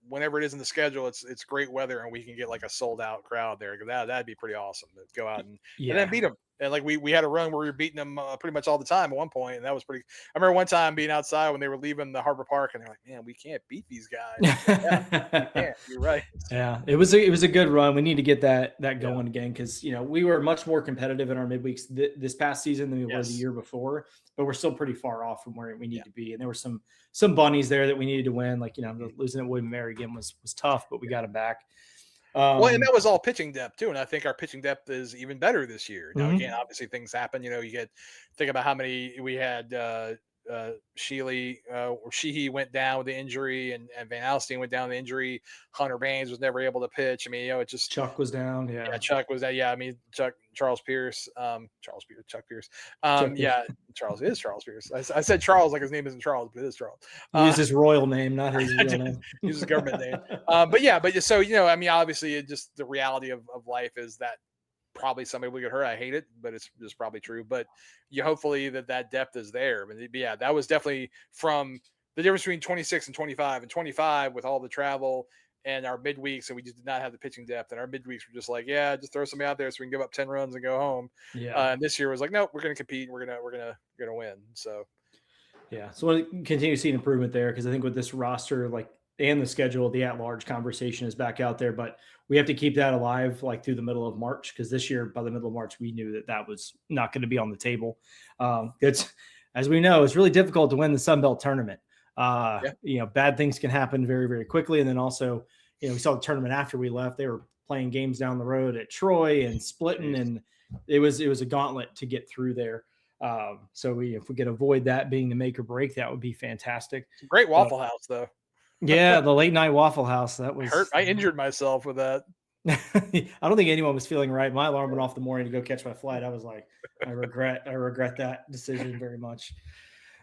whenever it is in the schedule, it's great weather and we can get like a sold out crowd there. That'd be pretty awesome to go out and then beat them. And like we had a run where we were beating them pretty much all the time at one point, and that was pretty. I remember one time being outside when they were leaving the Harbor Park, and they're like, "Man, we can't beat these guys." Yeah, we can't. You're right. Yeah, it was a good run. We need to get that going again because we were much more competitive in our midweeks this past season than we were the year before, but we're still pretty far off from where we need to be. And there were some bunnies there that we needed to win. Like losing at William & Mary again was tough, but we got them back. Well, and that was all pitching depth too, and I think our pitching depth is even better this year. Now, again, obviously things happen. You think about how many we had. Sheehy went down with the injury, and Van Alstyne went down with the injury. Hunter Baines was never able to pitch. I mean, it just Chuck was down. Yeah, Chuck was that. Yeah, I mean, Charles Pierce. Chuck Pierce. Charles is Charles Pierce. I said Charles like his name isn't Charles, but it is Charles. He used his royal name, not his real name. He uses his government name. So I mean, obviously, it just the reality of life is that probably somebody will get hurt. I hate it, but it's just probably true. But hopefully that depth is there. But yeah, that was definitely from the difference between 26 and 25. And 25 with all the travel and our midweeks, and we just did not have the pitching depth. And our midweeks were just like, just throw somebody out there so we can give up 10 runs and go home. Yeah. And this year was like, nope, we're going to compete. We're gonna win. So yeah, so I want to continue seeing improvement there because I think with this roster, like and the schedule, the at-large conversation is back out there, but we have to keep that alive like through the middle of March, because this year, by the middle of March, we knew that that was not going to be on the table. It's, as we know, it's really difficult to win the Sun Belt tournament. Bad things can happen very, very quickly. And then also, we saw the tournament after we left. They were playing games down the road at Troy and splitting, and it was a gauntlet to get through there. So if we could avoid that being the make or break, that would be fantastic. Great Waffle House, though. Yeah, the late night Waffle House. That was I injured myself with that. I don't think anyone was feeling right. My alarm went off the morning to go catch my flight. I was like, I regret that decision very much.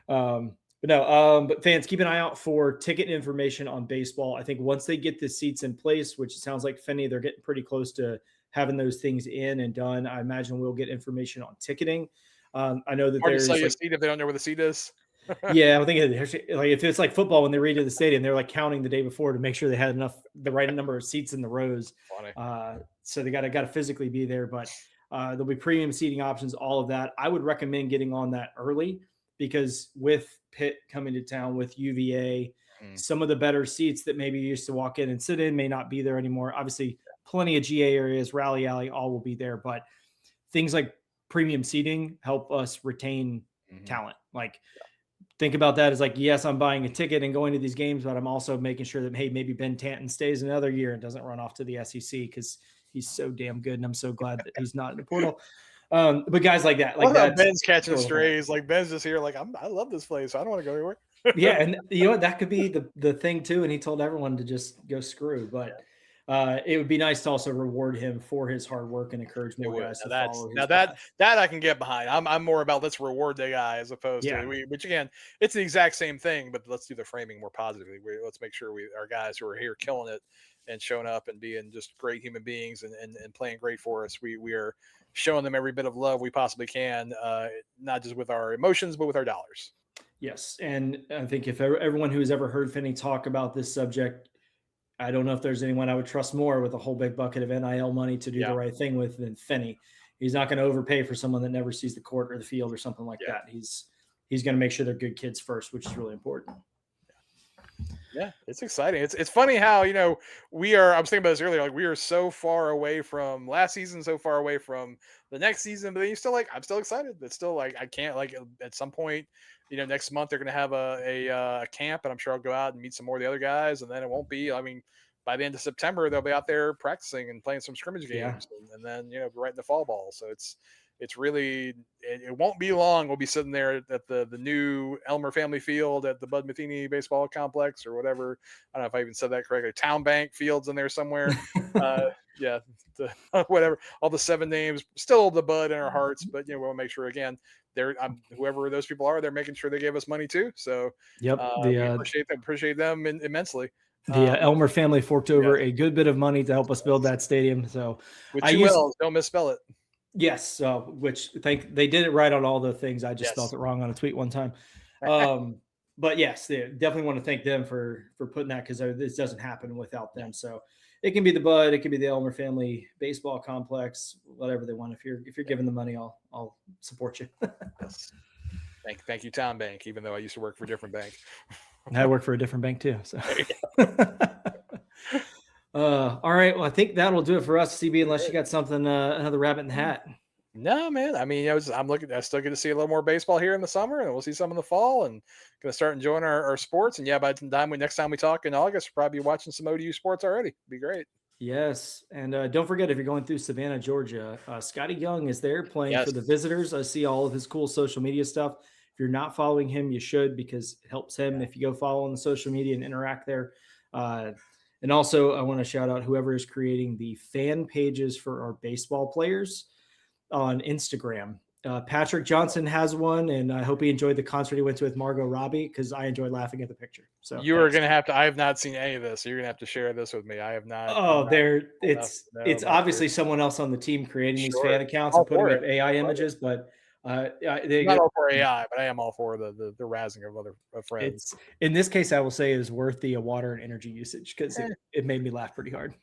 But fans, keep an eye out for ticket information on baseball. I think once they get the seats in place, which it sounds like Finny, they're getting pretty close to having those things in and done. I imagine we'll get information on ticketing. I know that there's sell you a seat if they don't know where the seat is. Yeah, I think like if it's like football, when they read to the stadium, they're like counting the day before to make sure they had the right number of seats in the rows. So they got to physically be there, but there'll be premium seating options, all of that. I would recommend getting on that early, because with Pitt coming to town, with UVA, some of the better seats that maybe you used to walk in and sit in may not be there anymore. Obviously, plenty of GA areas, rally alley, all will be there, but things like premium seating help us retain talent. Like, think about that as like, yes, I'm buying a ticket and going to these games, but I'm also making sure that, hey, maybe Ben Tanton stays another year and doesn't run off to the SEC, because he's so damn good. And I'm so glad that he's not in the portal. But guys like that, like that, Ben's catching strays. Like, Ben's just here, like, I love this place, so I don't want to go anywhere. Yeah, and you know what? That could be the thing too. And he told everyone to just go screw. But it would be nice to also reward him for his hard work and encourage more guys to follow his path. That I can get behind. I'm more about let's reward the guy as opposed to which again, it's the exact same thing, but let's do the framing more positively. Let's make sure our guys who are here killing it and showing up and being just great human beings and playing great for us. We are showing them every bit of love we possibly can, not just with our emotions, but with our dollars. Yes. And I think if everyone who's ever heard Finny talk about this subject, I don't know if there's anyone I would trust more with a whole big bucket of NIL money to do the right thing with than Finny. He's not going to overpay for someone that never sees the court or the field or something like that. He's going to make sure they're good kids first, which is really important. Yeah, it's exciting. It's funny how, I was thinking about this earlier, like we are so far away from last season, so far away from the next season, but then I'm still excited. It's still like, I can't, like, at some point, next month they're going to have a camp, and I'm sure I'll go out and meet some more of the other guys. And then it won't be, by the end of September, they'll be out there practicing and playing some scrimmage games, and then, right in the fall ball. So it's really, it won't be long. We'll be sitting there at the new Elmer Family Field at the Bud Matheny Baseball Complex or whatever. I don't know if I even said that correctly. Town Bank Fields in there somewhere. Whatever. All the 7 names, still the Bud in our hearts, but we'll make sure again. Whoever those people are, they're making sure they gave us money too. So we appreciate them immensely. The Elmer family forked over a good bit of money to help us build that stadium. So with 2 L's, don't misspell it. Yes, which they did it right on all the things. I just spelled it wrong on a tweet one time. But yes, they definitely want to thank them for putting that, because this doesn't happen without them. So it can be the Bud, it can be the Elmer Family Baseball Complex, whatever they want. If you're giving the money, I'll support you. Yes. Thank you, Town Bank. Even though I used to work for a different bank, I work for a different bank too. So. All right. Well, I think that'll do it for us, CB, unless you got something, another rabbit in the hat. No, man. I still get to see a little more baseball here in the summer, and we'll see some in the fall, and going to start enjoying our sports. And by the time next time we talk in August, we'll probably be watching some ODU sports already. Be great. Yes. And don't forget, if you're going through Savannah, Georgia, Scotty Young is there playing for the Visitors. I see all of his cool social media stuff. If you're not following him, you should, because it helps him if you go follow on the social media and interact there. And also, I want to shout out whoever is creating the fan pages for our baseball players on Instagram. Patrick Johnson has one, and I hope he enjoyed the concert he went to with Margot Robbie, because I enjoyed laughing at the picture. So you are going to have to. I have not seen any of this. So you're going to have to share this with me. I have not. Oh, it's obviously someone else on the team creating these fan accounts and putting up AI images, but. I'm not all for AI, but I am all for the razzing of other friends. In this case, I will say it is worth the water and energy usage, because it made me laugh pretty hard.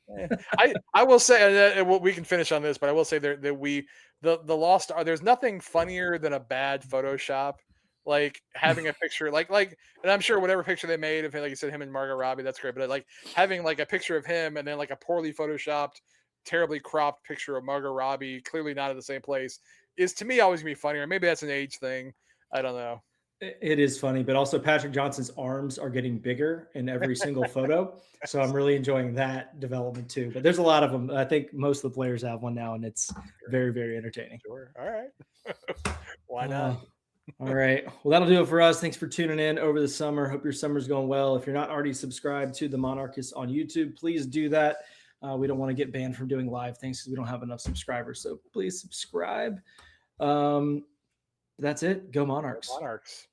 I will say we can finish on this, but I will say that the lost. There's nothing funnier than a bad Photoshop like having a picture, like, and I'm sure whatever picture they made of him, like you said, him and Margot Robbie, that's great. But like having like a picture of him and then like a poorly photoshopped, terribly cropped picture of Margot Robbie, clearly not at the same place, is to me always gonna be funnier. Maybe that's an age thing. I don't know. It is funny, but also Patrick Johnson's arms are getting bigger in every single photo. So I'm really enjoying that development too. But there's a lot of them. I think most of the players have one now, and it's very, very entertaining. Sure. All right. Why not? All right. Well, that'll do it for us. Thanks for tuning in over the summer. Hope your summer's going well. If you're not already subscribed to the Monarchists on YouTube, please do that. We don't want to get banned from doing live things because we don't have enough subscribers. So please subscribe. That's it. Go Monarchs. Monarchs.